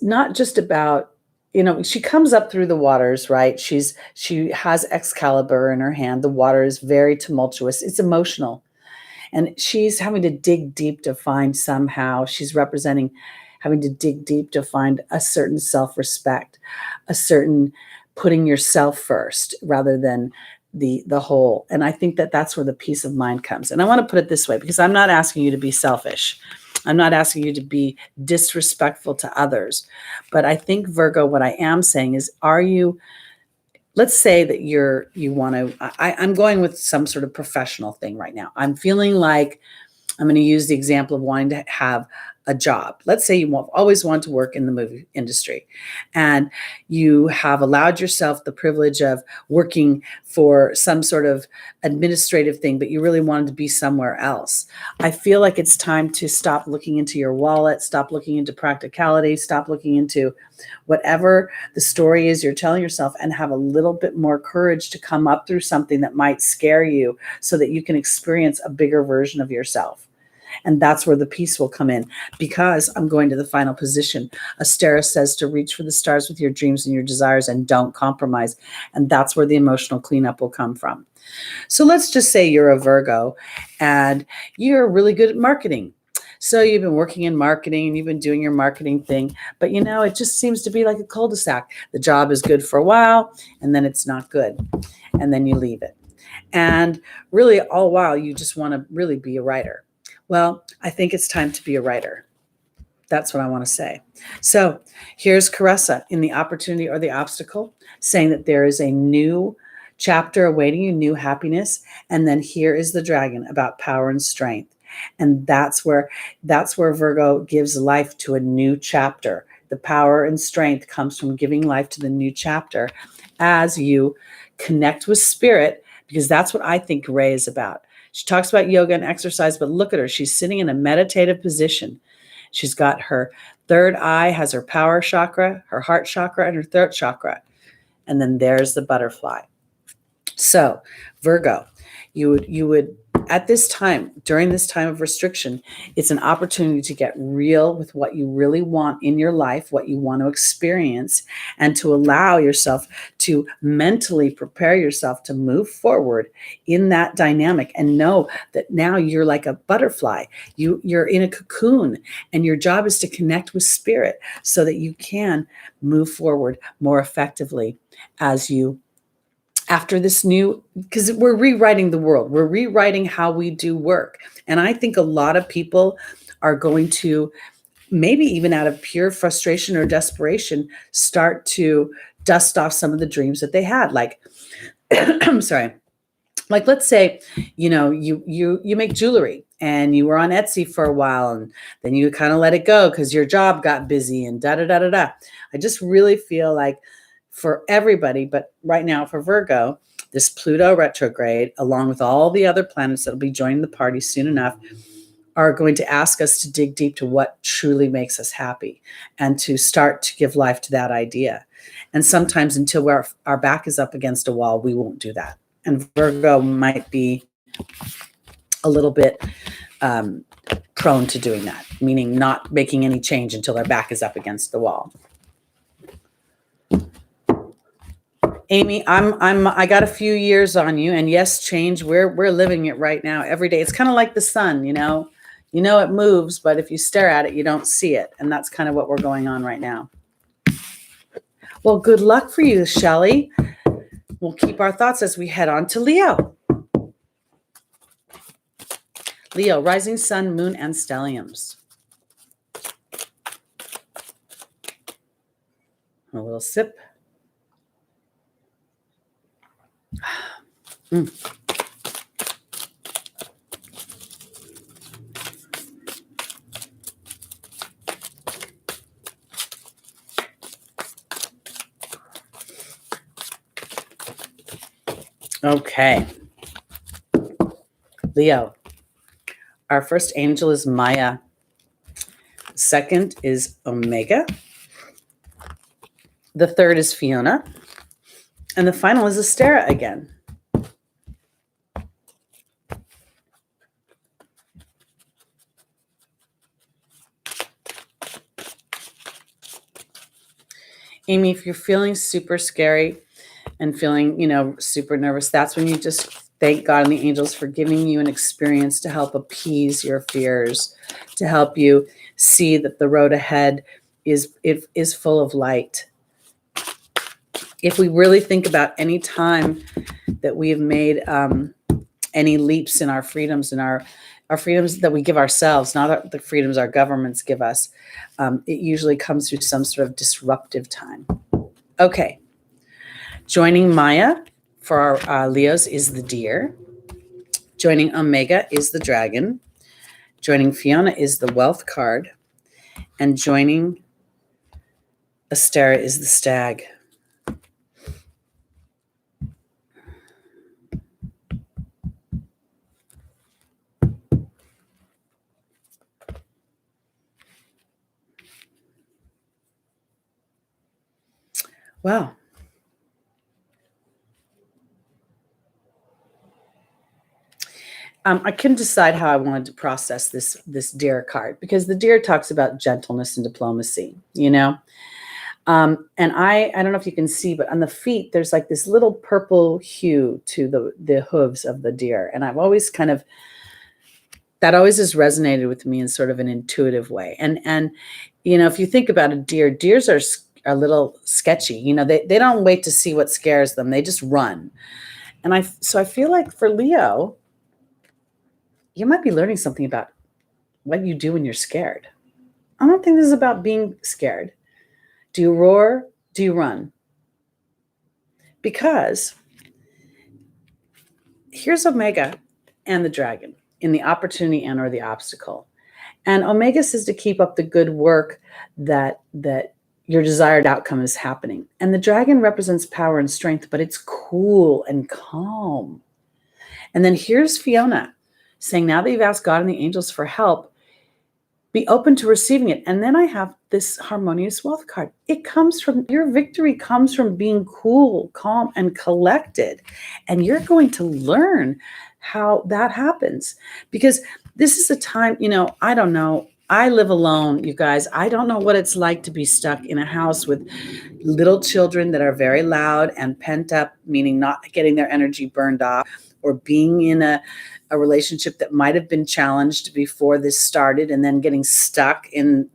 not just about, she comes up through the waters, right? She has Excalibur in her hand. The water is very tumultuous. It's emotional. And she's having to dig deep to find somehow, she's representing having to dig deep to find a certain self-respect, a certain putting yourself first rather than the whole. And I think that's where the peace of mind comes. And I want to put it this way, because I'm not asking you to be selfish. I'm not asking you to be disrespectful to others. But I think, Virgo, what I am saying is, let's say that you want to, I'm going with some sort of professional thing right now. I'm feeling like I'm going to use the example of wanting to have a job. Let's say you always want to work in the movie industry, and you have allowed yourself the privilege of working for some sort of administrative thing, but you really wanted to be somewhere else. I feel like it's time to stop looking into your wallet, stop looking into practicality, stop looking into whatever the story is you're telling yourself, and have a little bit more courage to come up through something that might scare you so that you can experience a bigger version of yourself. And that's where the peace will come in, because I'm going to the final position. Astera says to reach for the stars with your dreams and your desires and don't compromise. And that's where the emotional cleanup will come from. So let's just say you're a Virgo and you're really good at marketing. So you've been working in marketing and you've been doing your marketing thing, but it just seems to be like a cul-de-sac. The job is good for a while and then it's not good. And then you leave it. And really all while you just want to really be a writer. Well, I think it's time to be a writer. That's what I want to say. So here's Caressa in the opportunity or the obstacle, saying that there is a new chapter awaiting you, new happiness. And then here is the dragon about power and strength. And that's where Virgo gives life to a new chapter. The power and strength comes from giving life to the new chapter as you connect with spirit, because that's what I think Ray is about. She talks about yoga and exercise, but look at her. She's sitting in a meditative position. She's got her third eye, has her power chakra, her heart chakra, and her throat chakra. And then there's the butterfly. So Virgo, you would at this time, during this time of restriction, it's an opportunity to get real with what you really want in your life, what you want to experience, and to allow yourself to mentally prepare yourself to move forward in that dynamic and know that now you're like a butterfly. You're in a cocoon, and your job is to connect with spirit so that you can move forward more effectively as you after this new, because we're rewriting the world. We're rewriting how we do work. And I think a lot of people are going to, maybe even out of pure frustration or desperation, start to dust off some of the dreams that they had. Like, I'm sorry. Like, let's say, you make jewelry and you were on Etsy for a while, and then you kind of let it go because your job got busy and da-da-da-da-da. I just really feel like for everybody, but right now for Virgo, this Pluto retrograde, along with all the other planets that will be joining the party soon enough, are going to ask us to dig deep to what truly makes us happy and to start to give life to that idea. And sometimes until our back is up against a wall, we won't do that. And Virgo might be a little bit prone to doing that, meaning not making any change until their back is up against the wall. Amy, I got a few years on you, and yes, change. We're living it right now, every day. It's kind of like the sun, it moves, but if you stare at it, you don't see it, and that's kind of what we're going on right now. Well, good luck for you, Shelley. We'll keep our thoughts as we head on to Leo. Leo, rising sun, moon, and stelliums. A little sip. Okay. Leo, our first angel is Maya. Second is Omega. The third is Fiona. And the final is Astera again. Amy, if you're feeling super scary and feeling, super nervous, that's when you just thank God and the angels for giving you an experience to help appease your fears, to help you see that the road ahead is full of light. If we really think about any time that we have made any leaps in our freedoms and our freedoms that we give ourselves, not the freedoms our governments give us, it usually comes through some sort of disruptive time. Okay. Joining Maya for our Leos is the deer. Joining Omega is the dragon. Joining Fiona is the wealth card. And joining Astera is the stag. Wow. I couldn't decide how I wanted to process this deer card, because the deer talks about gentleness and diplomacy, and I don't know if you can see, but on the feet, there's like this little purple hue to the hooves of the deer. And I've always that always has resonated with me in sort of an intuitive way. And if you think about a deer, deers are a little sketchy. They don't wait to see what scares them. They just run. And so I feel like for Leo, you might be learning something about what you do when you're scared. I don't think this is about being scared. Do you roar? Do you run? Because here's Omega and the dragon in the opportunity and or the obstacle. And Omega says to keep up the good work that your desired outcome is happening. And the dragon represents power and strength, but it's cool and calm. And then here's Fiona saying, now that you've asked God and the angels for help, be open to receiving it. And then I have this harmonious wealth card. It comes from, your victory comes from being cool, calm, and collected. And you're going to learn how that happens. Because this is a time, I don't know. I live alone, you guys. I don't know what it's like to be stuck in a house with little children that are very loud and pent up, meaning not getting their energy burned off, or being in a relationship that might have been challenged before this started and then getting stuck in,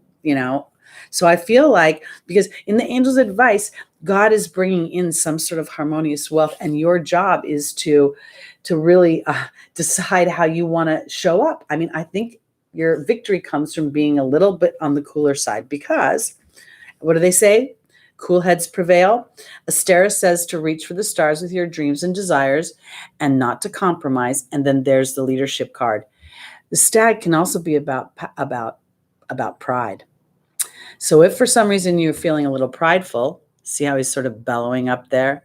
So I feel like, because in the angel's advice, God is bringing in some sort of harmonious wealth, and your job is to really decide how you want to show up. I mean, I think your victory comes from being a little bit on the cooler side, because what do they say? Cool heads prevail. Astera says to reach for the stars with your dreams and desires and not to compromise. And then there's the leadership card. The stag can also be about pride. So if for some reason you're feeling a little prideful, see how he's sort of bellowing up there?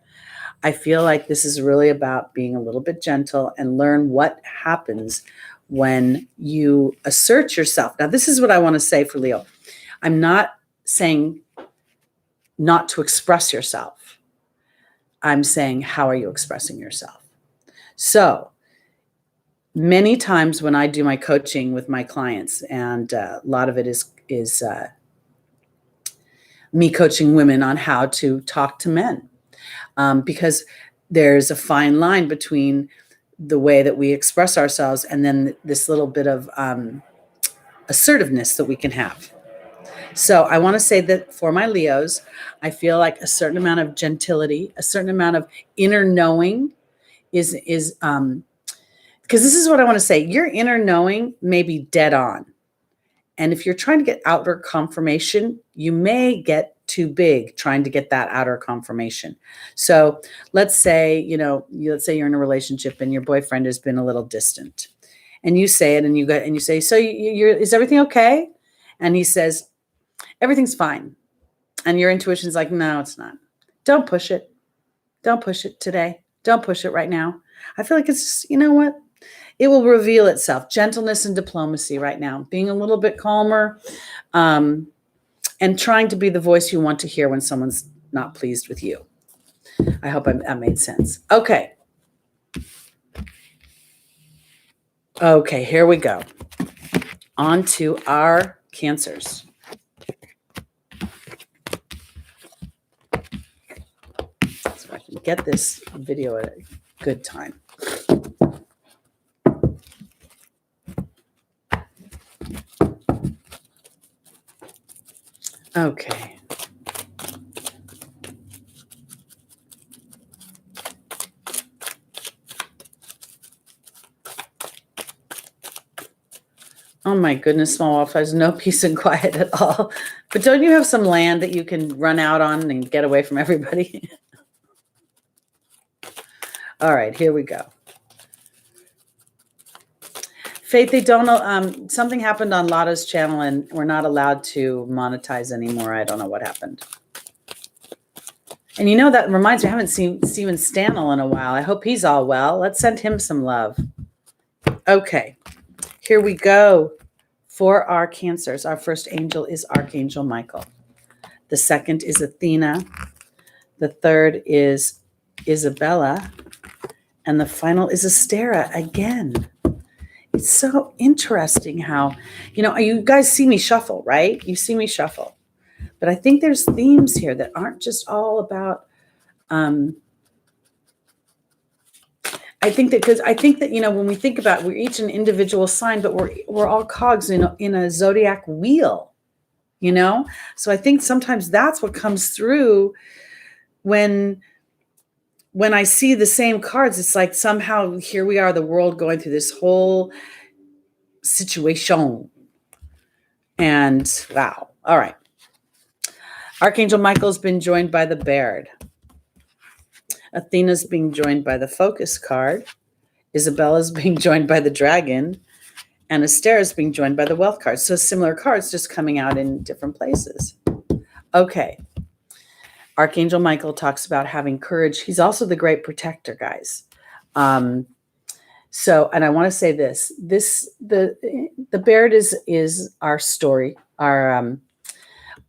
I feel like this is really about being a little bit gentle and learn what happens when you assert yourself. Now, this is what I want to say for Leo. I'm not saying not to express yourself. I'm saying, how are you expressing yourself? So many times when I do my coaching with my clients, and a lot of it is me coaching women on how to talk to men, because there's a fine line between the way that we express ourselves and then this little bit of assertiveness that we can have. So I want to say that for my Leos, I feel like a certain amount of gentility, a certain amount of inner knowing is because this is what I want to say. Your inner knowing may be dead on. And if you're trying to get outer confirmation, you may get too big trying to get that outer confirmation. So let's say, let's say you're in a relationship and your boyfriend has been a little distant, and you say it, and you say, so is everything okay? And he says, everything's fine. And your intuition's like, no, it's not. Don't push it. Don't push it today. Don't push it right now. I feel like it's just, you know what? It will reveal itself. Gentleness and diplomacy right now. Being a little bit calmer, and trying to be the voice you want to hear when someone's not pleased with you. I hope that made sense. Okay. Okay, here we go. On to our Cancers. So I can get this video at a good time. Okay. Oh my goodness, small wildfires, no peace and quiet at all. But don't you have some land that you can run out on and get away from everybody? All right, here we go. Faith, they don't, something happened on Lotta's channel and we're not allowed to monetize anymore. I don't know what happened. And that reminds me, I haven't seen Steven Stanley in a while. I hope he's all well. Let's send him some love. Okay, here we go. For our Cancers, our first angel is Archangel Michael. The second is Athena. The third is Isabella. And the final is Astera again. It's so interesting how, you guys see me shuffle, right? You see me shuffle. But I think there's themes here that aren't just all about, I think that when we think about, we're each an individual sign, but we're all cogs in a zodiac wheel, So I think sometimes that's what comes through when I see the same cards. It's like somehow here we are, the world going through this whole situation, And wow. All right. Archangel Michael's been joined by the Baird. Athena's being joined by the Focus card. Isabella's being joined by the Dragon. And Astera's being joined by the Wealth card. So similar cards just coming out in different places. Okay. Archangel Michael talks about having courage. He's also the great protector, guys. So, and I want to say this, the Baird is our story,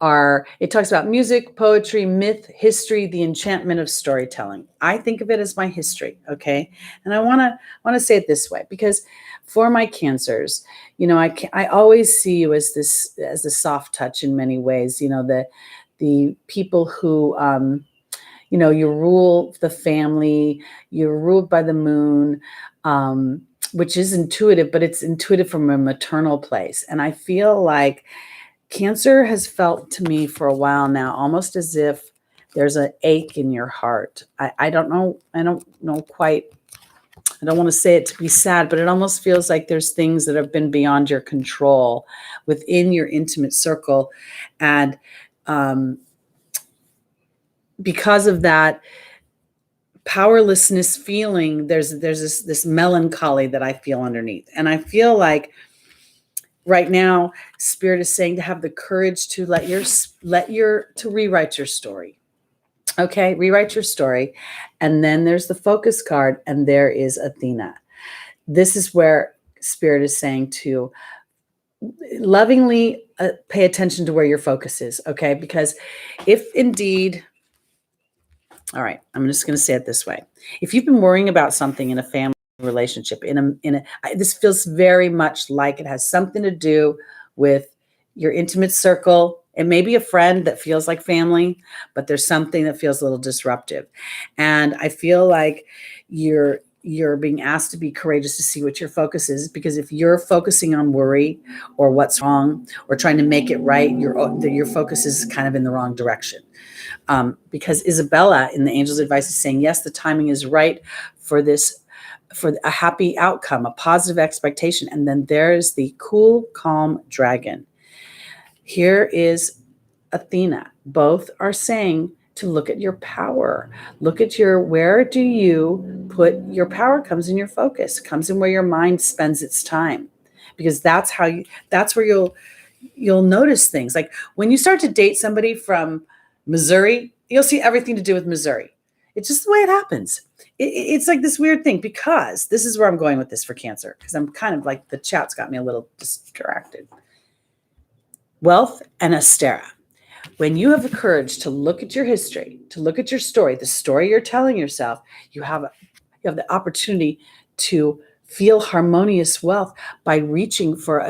it talks about music, poetry, myth, history, the enchantment of storytelling. I think of it as my history. Okay. And I want to say it this way, because for my Cancers, you know, I always see you as a soft touch in many ways, you know, the people who, you know, you rule the family, you're ruled by the moon, which is intuitive, but it's intuitive from a maternal place. And I feel like Cancer has felt to me for a while now, almost as if there's an ache in your heart. I don't know quite. I don't want to say it to be sad, but it almost feels like there's things that have been beyond your control within your intimate circle. And because of that powerlessness feeling, there's this melancholy that I feel underneath. And I feel like right now, Spirit is saying to have the courage to to rewrite your story. Okay, rewrite your story. And then there's the Focus card, and there is Athena. This is where Spirit is saying to lovingly pay attention to where your focus is. Okay, because if indeed, all right, I'm just going to say it this way. If you've been worrying about something in a family relationship, this feels very much like it has something to do with your intimate circle. It may be a friend that feels like family, but there's something that feels a little disruptive. And I feel like you're being asked to be courageous to see what your focus is, because if you're focusing on worry or what's wrong or trying to make it right, your focus is kind of in the wrong direction. Because Isabella in the Angel's Advice is saying, yes, the timing is right for a happy outcome, a positive expectation. And then there's the cool, calm Dragon. Here is Athena. Both are saying to look at your power. Look at where do you put your power? Comes in your focus, comes in where your mind spends its time, because that's where you'll notice things. Like when you start to date somebody from Missouri, you'll see everything to do with Missouri. It's just the way it happens. It's like this weird thing, because this is where I'm going with this for Cancer, because I'm kind of like, the chat's got me a little distracted. Wealth and Astera. When you have the courage to look at your history, to look at your story, the story you're telling yourself, you have the opportunity to feel harmonious wealth by reaching for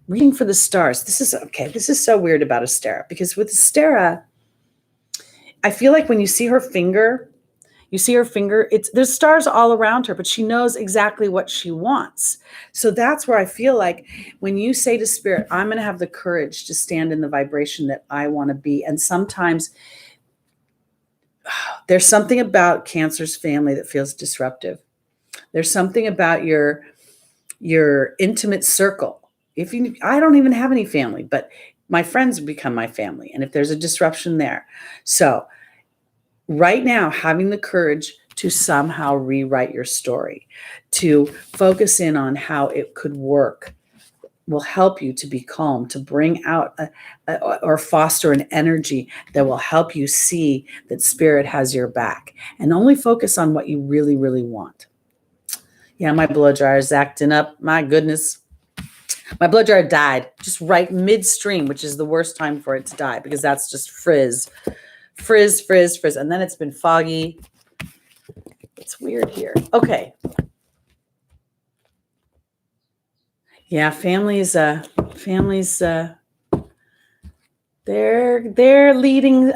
the stars. This is so weird about Astera, because with Astera, I feel like when you see her finger, there's stars all around her, but she knows exactly what she wants. So that's where I feel like when you say to Spirit, I'm going to have the courage to stand in the vibration that I want to be. And sometimes there's something about Cancer's family that feels disruptive. There's something about your intimate circle. I don't even have any family, but my friends become my family. And if there's a disruption there. So right now, having the courage to somehow rewrite your story, to focus in on how it could work, will help you to be calm, to bring out or foster an energy that will help you see that Spirit has your back, and only focus on what you really, really want. Yeah, my blow dryer is acting up. My goodness. My blow dryer died just right midstream, which is the worst time for it to die, because that's just frizz. And then it's been foggy. It's weird here. Okay. Yeah, families, they're leading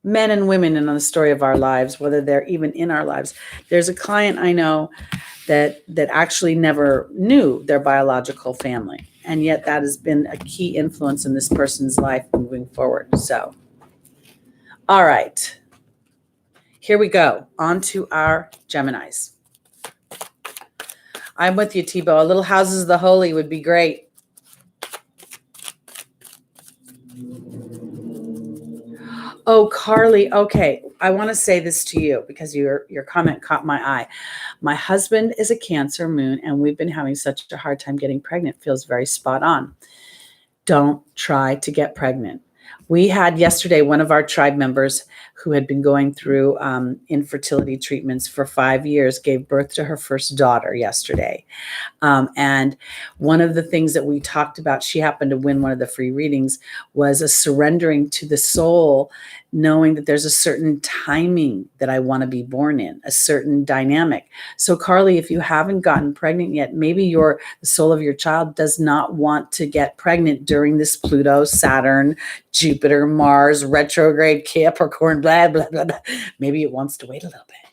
men and women in the story of our lives, whether they're even in our lives. There's a client I know that actually never knew their biological family, and yet that has been a key influence in this person's life moving forward. So, all right, here we go. On to our Geminis. I'm with you, Tebow. A little Houses of the Holy would be great. Oh, Carly. Okay. I want to say this to you because your comment caught my eye. My husband is a Cancer moon, and we've been having such a hard time getting pregnant. Feels very spot on. Don't try to get pregnant. We had yesterday one of our tribe members who had been going through infertility treatments for 5 years, gave birth to her first daughter yesterday. And one of the things that we talked about, she happened to win one of the free readings, was a surrendering to the soul, knowing that there's a certain timing that I want to be born in, a certain dynamic. So Carly, if you haven't gotten pregnant yet, maybe the soul of your child does not want to get pregnant during this Pluto, Saturn, Jupiter, Mars, retrograde, Capricorn, blah, blah, blah, blah. Maybe it wants to wait a little bit.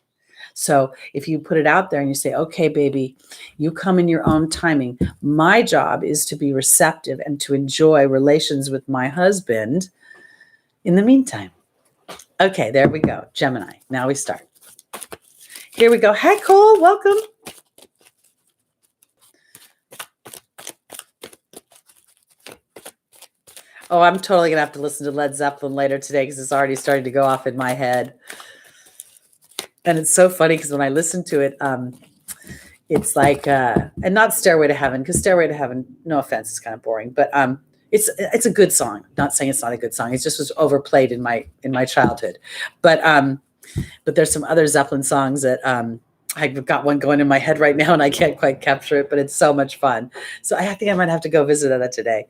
So if you put it out there and you say, okay, baby, you come in your own timing. My job is to be receptive and to enjoy relations with my husband in the meantime. Okay, there we go. Gemini. Now we start. Here we go. Hi, Cole. Welcome. Oh, I'm totally going to have to listen to Led Zeppelin later today because it's already starting to go off in my head. And it's so funny because when I listen to it, it's like, and not Stairway to Heaven, because Stairway to Heaven, no offense, is kind of boring, but it's a good song. Not saying it's not a good song. It just was overplayed in my childhood. But there's some other Zeppelin songs that I've got one going in my head right now and I can't quite capture it, but it's so much fun. So I think I might have to go visit that today.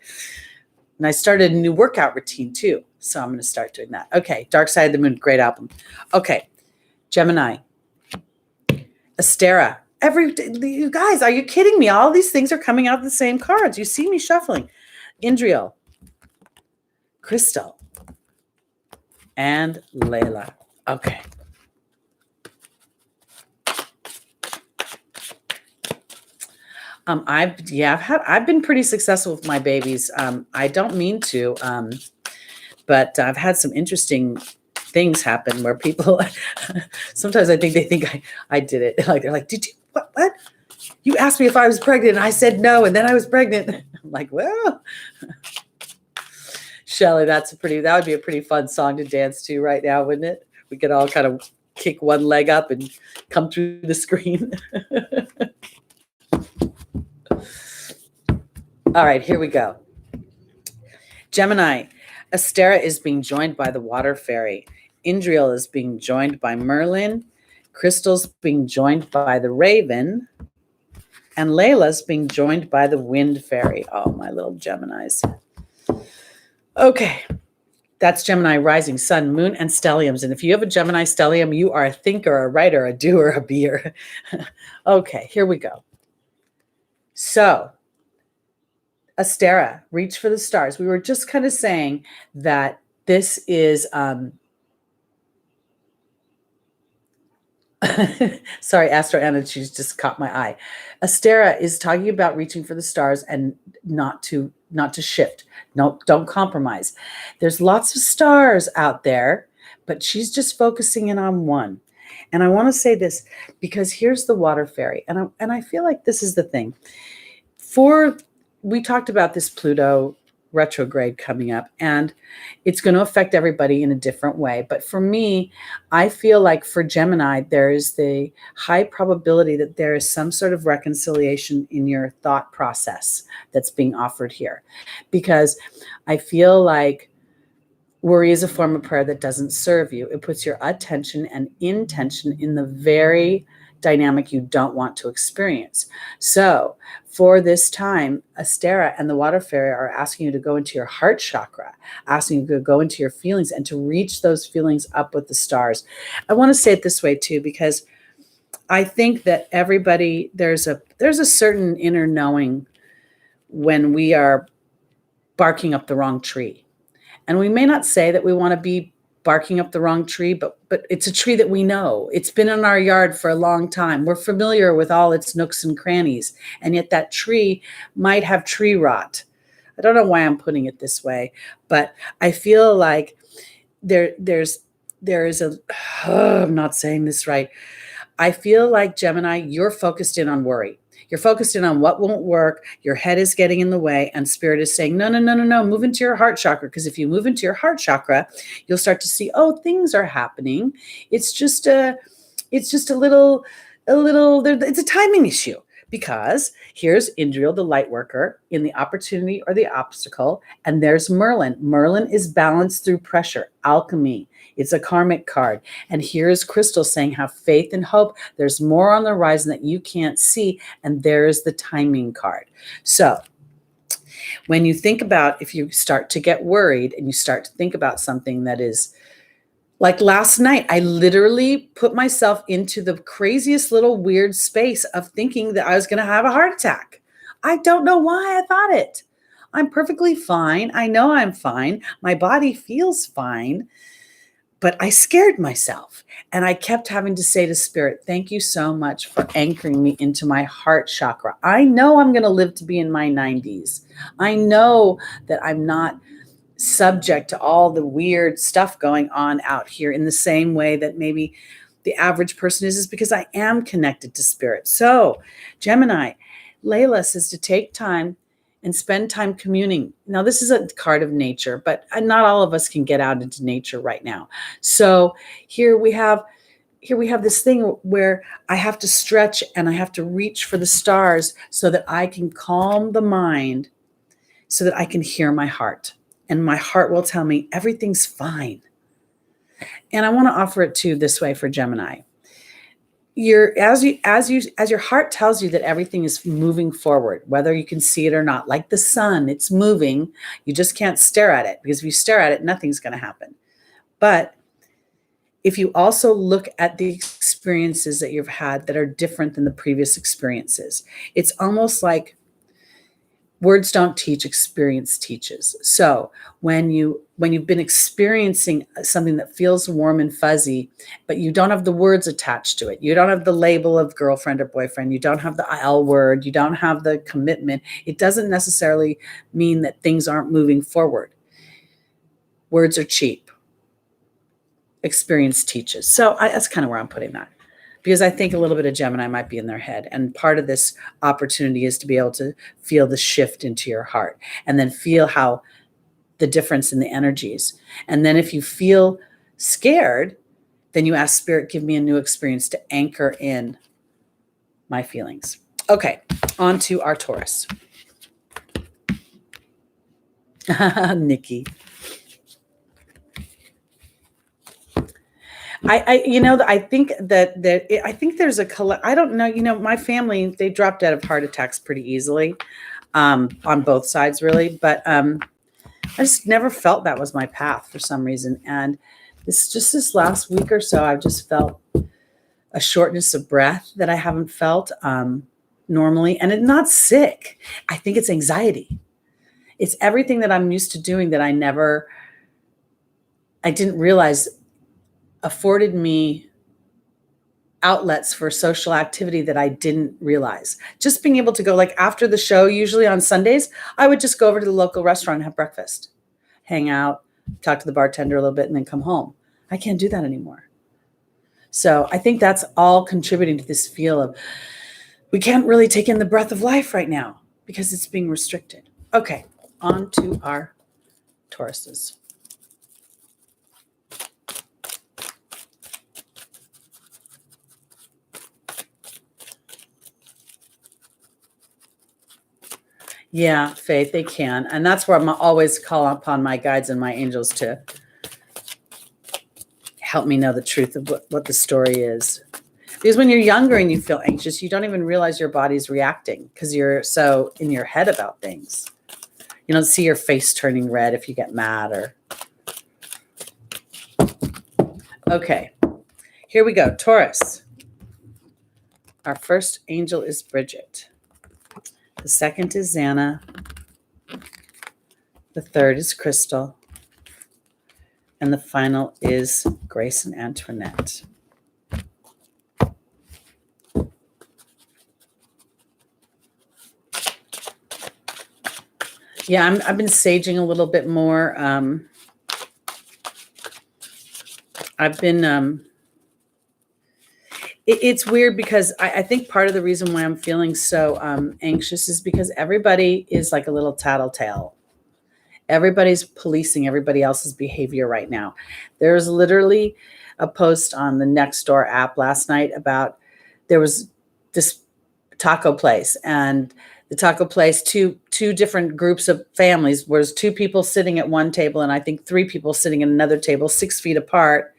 And I started a new workout routine too. So I'm going to start doing that. Okay. Dark Side of the Moon, great album. Okay. Gemini. Astera. You guys, are you kidding me? All these things are coming out of the same cards. You see me shuffling. Indriel. Crystal. And Layla. Okay. I've been pretty successful with my babies. I don't mean to, but I've had some interesting things happen where people, sometimes I think they think I did it. Like, they're like, did you, what? You asked me if I was pregnant and I said no, and then I was pregnant. I'm like, well, Shelley, that would be a pretty fun song to dance to right now, wouldn't it? We could all kind of kick one leg up and come through the screen. All right, here we go. Gemini, Astera is being joined by the water fairy. Indriel is being joined by Merlin. Crystal's being joined by the raven. And Layla's being joined by the wind fairy. Oh, my little Geminis. Okay, that's Gemini rising, sun, moon, and stelliums. And if you have a Gemini stellium, you are a thinker, a writer, a doer, a beer. Okay, here we go. So, Astera, reach for the stars. We were just kind of saying that this is, sorry, Astro Anna, she's just caught my eye. Astera is talking about reaching for the stars and not to shift. No, don't compromise. There's lots of stars out there, but she's just focusing in on one. And I want to say this because here's the water fairy. And I feel like this is the thing. We talked about this Pluto retrograde coming up, and it's going to affect everybody in a different way. But for me, I feel like for Gemini, there is the high probability that there is some sort of reconciliation in your thought process that's being offered here. Because I feel like worry is a form of prayer that doesn't serve you. It puts your attention and intention in the very dynamic you don't want to experience. So for this time, Astera and the water fairy are asking you to go into your heart chakra, asking you to go into your feelings and to reach those feelings up with the stars. I want to say it this way too, because I think that everybody, there's a certain inner knowing when we are barking up the wrong tree. And we may not say that we want to be barking up the wrong tree, but it's a tree that we know. It's been in our yard for a long time. We're familiar with all its nooks and crannies, and yet that tree might have tree rot. I don't know why I'm putting it this way, but I feel like there is a, I'm not saying this right. I feel like Gemini, you're focused in on worry. You're focused in on what won't work. Your head is getting in the way, and Spirit is saying, no, no, no, no, no, move into your heart chakra. Because if you move into your heart chakra, you'll start to see, oh, things are happening. It's just a little, it's a timing issue. Because here's Indriel, the light worker, in the opportunity or the obstacle, and there's Merlin. Merlin is balanced through pressure, alchemy. It's a karmic card. And here's Crystal saying, have faith and hope. There's more on the horizon that you can't see, and there's the timing card. So when you think about, if you start to get worried and you start to think about something that is, like last night, I literally put myself into the craziest little weird space of thinking that I was going to have a heart attack. I don't know why I thought it. I'm perfectly fine. I know I'm fine. My body feels fine, but I scared myself. And I kept having to say to Spirit, thank you so much for anchoring me into my heart chakra. I know I'm going to live to be in my 90s. I know that I'm not subject to all the weird stuff going on out here in the same way that maybe the average person is because I am connected to Spirit. So Gemini, Layla says to take time and spend time communing. Now, this is a card of nature, but not all of us can get out into nature right now. So here we have this thing where I have to stretch and I have to reach for the stars so that I can calm the mind, so that I can hear my heart. And my heart will tell me everything's fine. And I want to offer it to you this way for Gemini. As your heart tells you that everything is moving forward, whether you can see it or not, like the sun, it's moving. You just can't stare at it, because if you stare at it, nothing's going to happen. But if you also look at the experiences that you've had that are different than the previous experiences, it's almost like words don't teach, experience teaches. So when you've been experiencing something that feels warm and fuzzy, but you don't have the words attached to it, you don't have the label of girlfriend or boyfriend, you don't have the L word, you don't have the commitment, it doesn't necessarily mean that things aren't moving forward. Words are cheap. Experience teaches. So that's kind of where I'm putting that. Because I think a little bit of Gemini might be in their head. And part of this opportunity is to be able to feel the shift into your heart and then feel how the difference in the energies. And then if you feel scared, then you ask Spirit, give me a new experience to anchor in my feelings. Okay, on to our Taurus. Nikki. I think I think there's I don't know, my family, they dropped out of heart attacks pretty easily, on both sides really. But, I just never felt that was my path for some reason. And this last week or so, I've just felt a shortness of breath that I haven't felt, normally. And it's not sick. I think it's anxiety. It's everything that I'm used to doing that I didn't realize afforded me outlets for social activity that I didn't realize. Just being able to go, like after the show, usually on Sundays, I would just go over to the local restaurant and have breakfast, hang out, talk to the bartender a little bit, and then come home. I can't do that anymore. So I think that's all contributing to this feel of we can't really take in the breath of life right now because it's being restricted. Okay, on to our Tauruses. Yeah, Faith, they can. And that's where I'm always calling upon my guides and my angels to help me know the truth of what the story is. Because when you're younger and you feel anxious, you don't even realize your body's reacting because you're so in your head about things. You don't see your face turning red if you get mad or... Okay, here we go. Taurus. Our first angel is Bridget. The second is Xana. The third is Crystal. And the final is Grace and Antoinette. Yeah, I've been saging a little bit more. I've been... It's weird because I think part of the reason why I'm feeling so anxious is because everybody is like a little tattletale. Everybody's policing everybody else's behavior right now. There's literally a post on the Nextdoor app last night about there was this taco place, and the taco place, two different groups of families, was two people sitting at one table and I think three people sitting at another table 6 feet apart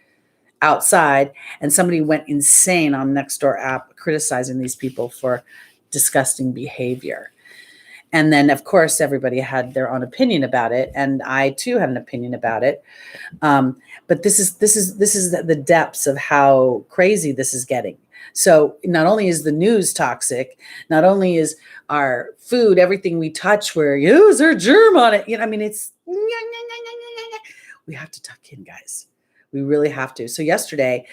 outside, and somebody went insane on Nextdoor app criticizing these people for disgusting behavior. And then, of course, everybody had their own opinion about it, and I too had an opinion about it. But this is the depths of how crazy this is getting. So not only is the news toxic, not only is our food, everything we touch, where is there germ on it? I mean, it's we have to tuck in, guys. We really have to. So yesterday,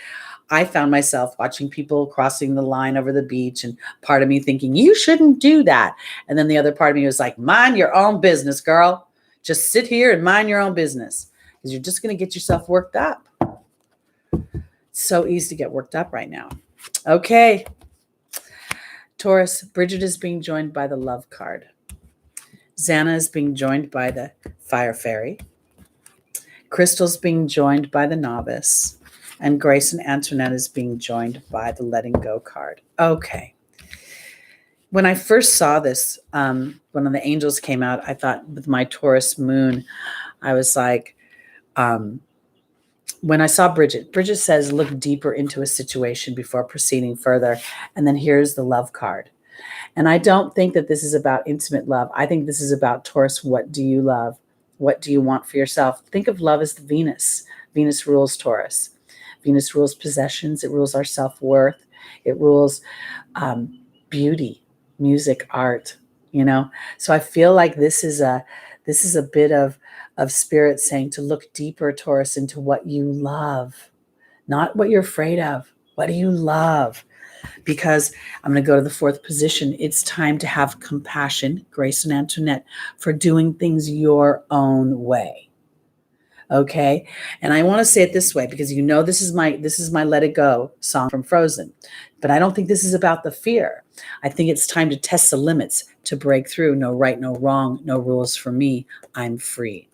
I found myself watching people crossing the line over the beach, and part of me thinking, you shouldn't do that. And then the other part of me was like, mind your own business, girl. Just sit here and mind your own business, because you're just going to get yourself worked up. It's so easy to get worked up right now. Okay. Taurus, Bridget is being joined by the Love card. Xana is being joined by the Fire Fairy. Crystal's being joined by the Novice. And Grace and Antoinette is being joined by the Letting Go card. Okay. When I first saw this, when the angels came out, I thought with my Taurus moon, I was like, when I saw Bridget says, look deeper into a situation before proceeding further. And then here's the Love card. And I don't think that this is about intimate love. I think this is about Taurus. What do you love? What do you want for yourself? Think of love as the Venus. Venus rules Taurus. Venus rules possessions. It rules our self-worth. It rules beauty, music, art, So I feel like this is a bit of spirit saying to look deeper, Taurus, into what you love, not what you're afraid of. What do you love? Because I'm going to go to the fourth position. It's time to have compassion, Grace and Antoinette, for doing things your own way. Okay. And I want to say it this way, because this is my Let It Go song from Frozen. But I don't think this is about the fear. I think it's time to test the limits, to break through. No right, no wrong, no rules for me. I'm free.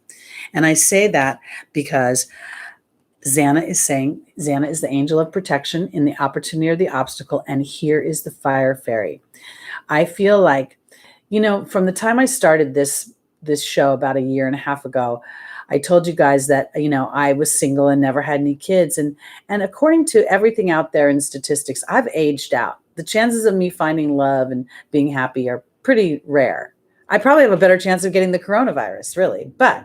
And I say that because Xana is the angel of protection in the opportunity or the obstacle. And here is the Fire Fairy. I feel like, from the time I started this show about a year and a half ago, I told you guys that, I was single and never had any kids. And according to everything out there in statistics, I've aged out. The chances of me finding love and being happy are pretty rare. I probably have a better chance of getting the coronavirus, really. But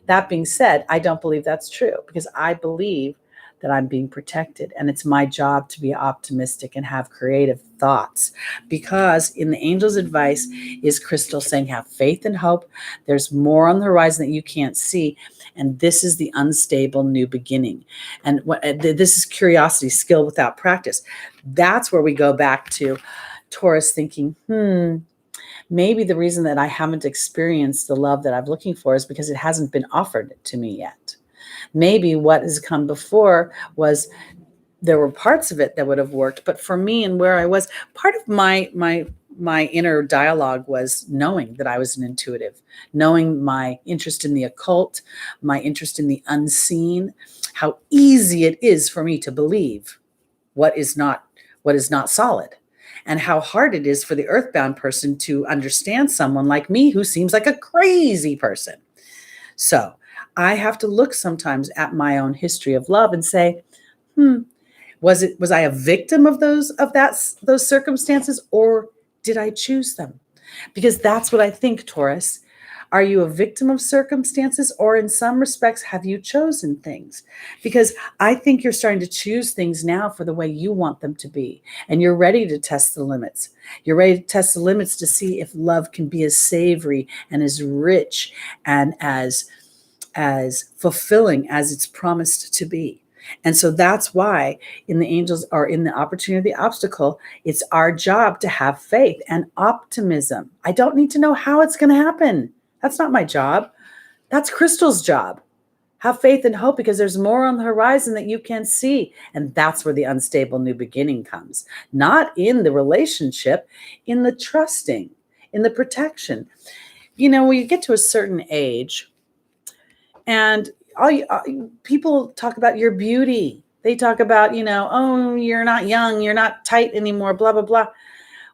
that being said, I don't believe that's true, because I believe that I'm being protected, and it's my job to be optimistic and have creative thoughts, because in the angel's advice is Crystal saying, have faith and hope. There's more on the horizon that you can't see. And this is the unstable new beginning. And this is curiosity, skill without practice. That's where we go back to Taurus thinking, maybe the reason that I haven't experienced the love that I'm looking for is because it hasn't been offered to me yet. Maybe what has come before was, there were parts of it that would have worked, but for me and where I was, part of my inner dialogue was knowing that I was an intuitive, knowing my interest in the occult, my interest in the unseen, how easy it is for me to believe what is not solid, and how hard it is for the earthbound person to understand someone like me who seems like a crazy person. So I have to look sometimes at my own history of love and say, was I a victim of those circumstances, or did I choose them? Because that's what I think, Taurus. Are you a victim of circumstances, or in some respects, have you chosen things? Because I think you're starting to choose things now for the way you want them to be. And you're ready to test the limits. You're ready to test the limits to see if love can be as savory and as rich and as fulfilling as it's promised to be. And so that's why in the angels, or in the opportunity, the obstacle, it's our job to have faith and optimism. I don't need to know how it's going to happen. That's not my job. That's Crystal's job. Have faith and hope because there's more on the horizon that you can see. And that's where the unstable new beginning comes. Not in the relationship, in the trusting, in the protection. You know, when you get to a certain age and people talk about your beauty. They talk about, oh, you're not young, you're not tight anymore, blah, blah, blah.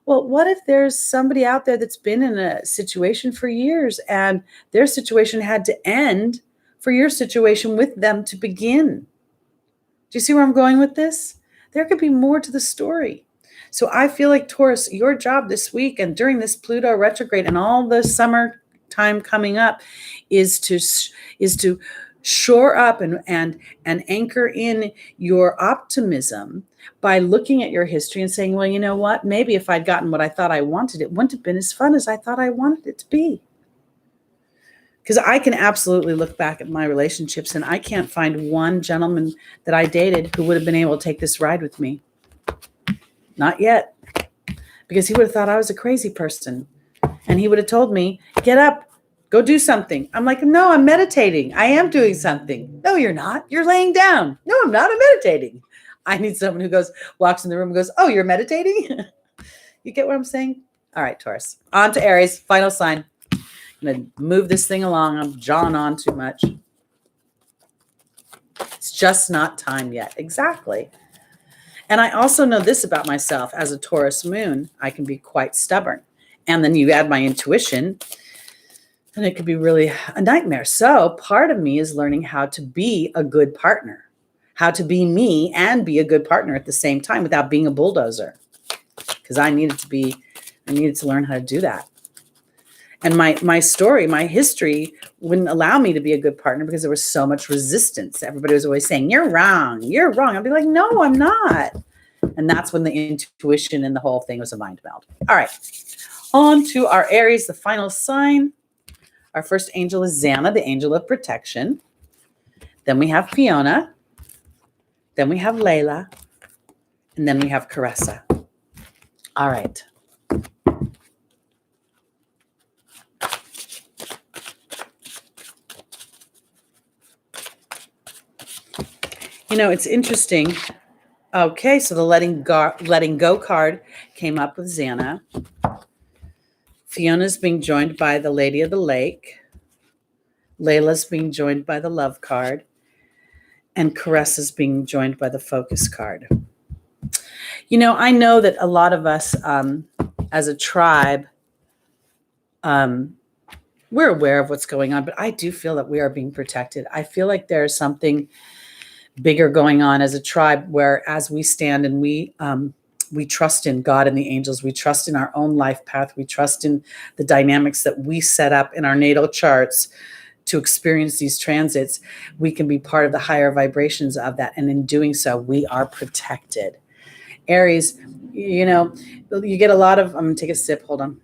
Well, what if there's somebody out there that's been in a situation for years and their situation had to end for your situation with them to begin? Do you see where I'm going with this? There could be more to the story. So I feel like, Taurus, your job this week and during this Pluto retrograde and all the summer time coming up is to shore up and anchor in your optimism by looking at your history and saying, well, you know what? Maybe if I'd gotten what I thought I wanted, it wouldn't have been as fun as I thought I wanted it to be. Because I can absolutely look back at my relationships and I can't find one gentleman that I dated who would have been able to take this ride with me. Not yet. Because he would have thought I was a crazy person. And he would have told me, get up, go do something. I'm like, no, I'm meditating. I am doing something. No, you're not. You're laying down. No, I'm not. I'm meditating. I need someone who walks in the room and goes, oh, you're meditating? You get what I'm saying? All right, Taurus. On to Aries, final sign. I'm going to move this thing along. I'm jawing on too much. It's just not time yet. Exactly. And I also know this about myself. As a Taurus moon, I can be quite stubborn. And then you add my intuition, and it could be really a nightmare. So part of me is learning how to be a good partner, how to be me and be a good partner at the same time without being a bulldozer. Because I needed to learn how to do that. And my story, my history wouldn't allow me to be a good partner because there was so much resistance. Everybody was always saying, you're wrong, you're wrong. I'd be like, no, I'm not. And that's when the intuition and the whole thing was a mind meld. All right, on to our Aries, the final sign. Our first angel is Xana, the angel of protection. Then we have Fiona. Then we have Layla. And then we have Caressa. All right. You know, it's interesting. Okay, so the letting go card came up with Xana. Fiona's being joined by the Lady of the Lake. Layla's being joined by the Love card. And Caressa's being joined by the Focus card. You know, I know that a lot of us as a tribe, we're aware of what's going on, but I do feel that we are being protected. I feel like there's something bigger going on as a tribe, where as we stand and we trust in God and the angels, we trust in our own life path, we trust in the dynamics that we set up in our natal charts to experience these transits, we can be part of the higher vibrations of that. And in doing so, we are protected. Aries, you know, you get a lot of, I'm going to take a sip, hold on.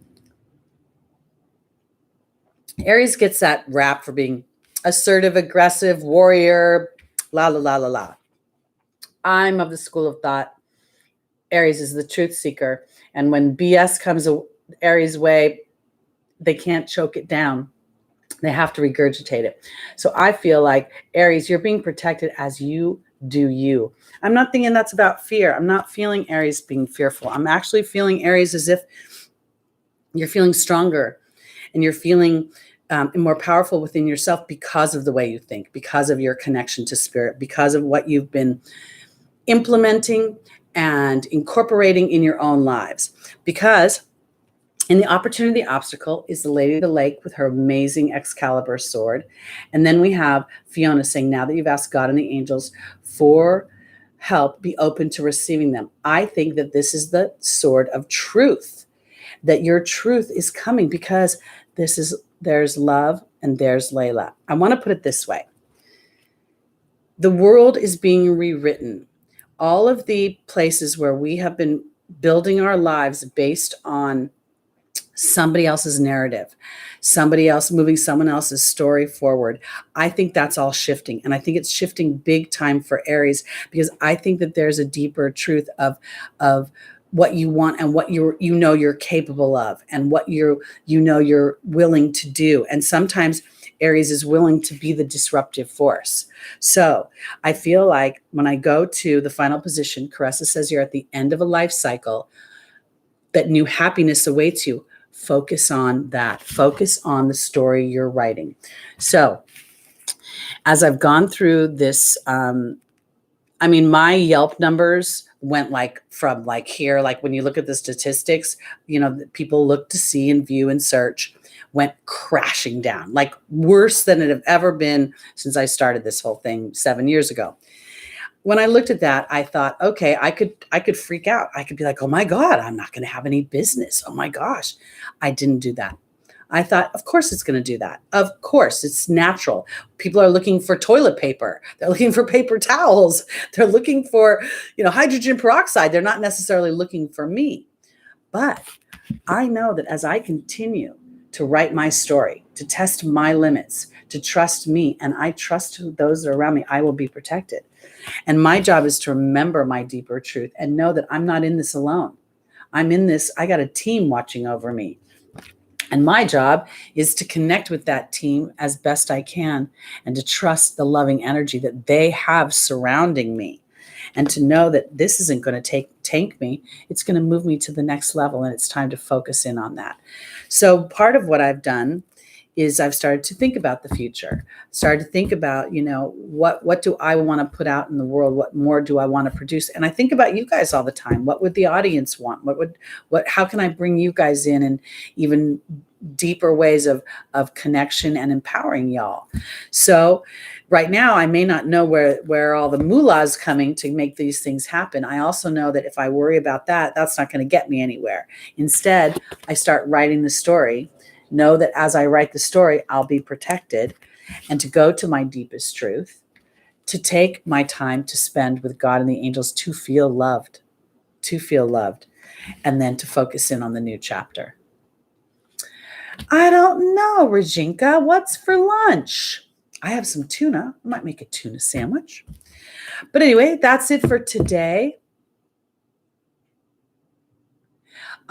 Aries gets that rap for being assertive, aggressive, warrior, la, la, la, la, la. I'm of the school of thought. Aries is the truth seeker. And when BS comes Aries' way, they can't choke it down. They have to regurgitate it. So I feel like, Aries, you're being protected as you do you. I'm not thinking that's about fear. I'm not feeling Aries being fearful. I'm actually feeling Aries as if you're feeling stronger and you're feeling more powerful within yourself because of the way you think, because of your connection to spirit, because of what you've been implementing and incorporating in your own lives. Because in the opportunity, the obstacle is the Lady of the Lake with her amazing Excalibur sword. And then we have Fiona saying, now that you've asked God and the angels for help, be open to receiving them. I think that this is the sword of truth, that your truth is coming because there's love and there's Layla. I want to put it this way. The world is being rewritten. All of the places where we have been building our lives based on somebody else's narrative, somebody else moving someone else's story forward. I think that's all shifting. And I think it's shifting big time for Aries, because I think that there's a deeper truth of what you want and what you're capable of and what you're willing to do. And sometimes Aries is willing to be the disruptive force. So I feel like when I go to the final position, Caressa says you're at the end of a life cycle, that new happiness awaits you. Focus on that. Focus on the story you're writing. So as I've gone through this, my Yelp numbers went from here, when you look at the statistics, people look to see and view and search, went crashing down, worse than it have ever been since I started this whole thing 7 years ago. When I looked at that, I thought, okay, I could freak out. I could be like, oh my God, I'm not going to have any business. Oh my gosh. I didn't do that. I thought, of course it's going to do that. Of course, it's natural. People are looking for toilet paper. They're looking for paper towels. They're looking for, hydrogen peroxide. They're not necessarily looking for me. But I know that as I continue to write my story, to test my limits, to trust me, and I trust those that are around me, I will be protected. And my job is to remember my deeper truth and know that I'm not in this alone. I'm in this. I got a team watching over me. And my job is to connect with that team as best I can and to trust the loving energy that they have surrounding me, and to know that this isn't going to tank me. It's going to move me to the next level, and it's time to focus in on that. So part of what I've done is I've started to think about the future, started to think about, what do I want to put out in the world? What more do I want to produce? And I think about you guys all the time. What would the audience want? How can I bring you guys in and even deeper ways of connection and empowering y'all? So right now, I may not know where all the moolah is coming to make these things happen. I also know that if I worry about that, that's not going to get me anywhere. Instead, I start writing the story. Know that as I write the story, I'll be protected, and to go to my deepest truth, to take my time to spend with God and the angels, to feel loved, and then to focus in on the new chapter. I don't know, Regina, what's for lunch? I have some tuna. I might make a tuna sandwich. But anyway, that's it for today.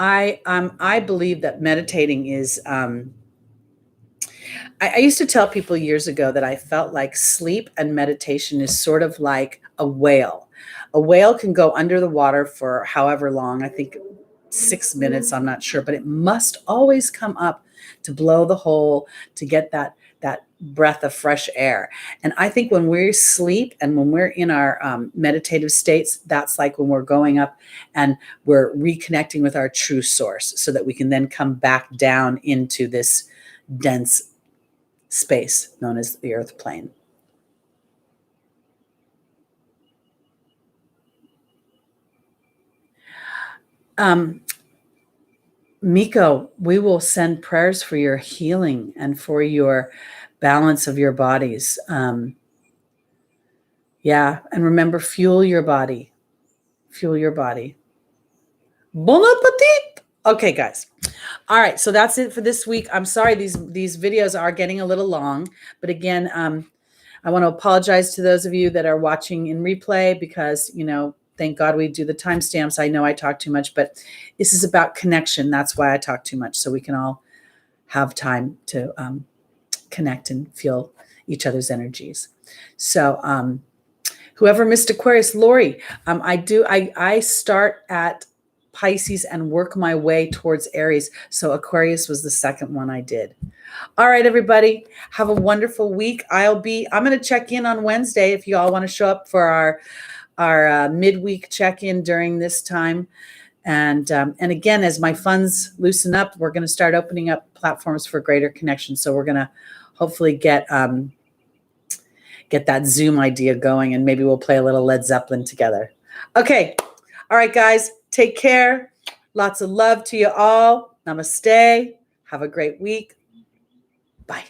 I believe that meditating is, I used to tell people years ago that I felt like sleep and meditation is sort of like a whale. A whale can go under the water for however long, I think 6 minutes, I'm not sure, but it must always come up to blow the hole, to get that breath of fresh air. And I think when we sleep and when we're in our meditative states, that's like when we're going up and we're reconnecting with our true source, so that we can then come back down into this dense space known as the earth plane. Miko, we will send prayers for your healing and for your balance of your bodies. Yeah. And remember, fuel your body. Fuel your body. Bon appetit. Okay, guys. All right. So that's it for this week. I'm sorry. These videos are getting a little long, but again, I want to apologize to those of you that are watching in replay, because, thank God we do the timestamps. I know I talk too much, but this is about connection. That's why I talk too much, so we can all have time to connect and feel each other's energies. So whoever missed Aquarius, Lori, I start at Pisces and work my way towards Aries. So Aquarius was the second one I did. All right, everybody, have a wonderful week. I'm going to check in on Wednesday if you all want to show up for our midweek check-in during this time. And again, as my funds loosen up, we're going to start opening up platforms for greater connection. So we're going to hopefully get that Zoom idea going, and maybe we'll play a little Led Zeppelin together. Okay. All right, guys, take care. Lots of love to you all. Namaste. Have a great week. Bye.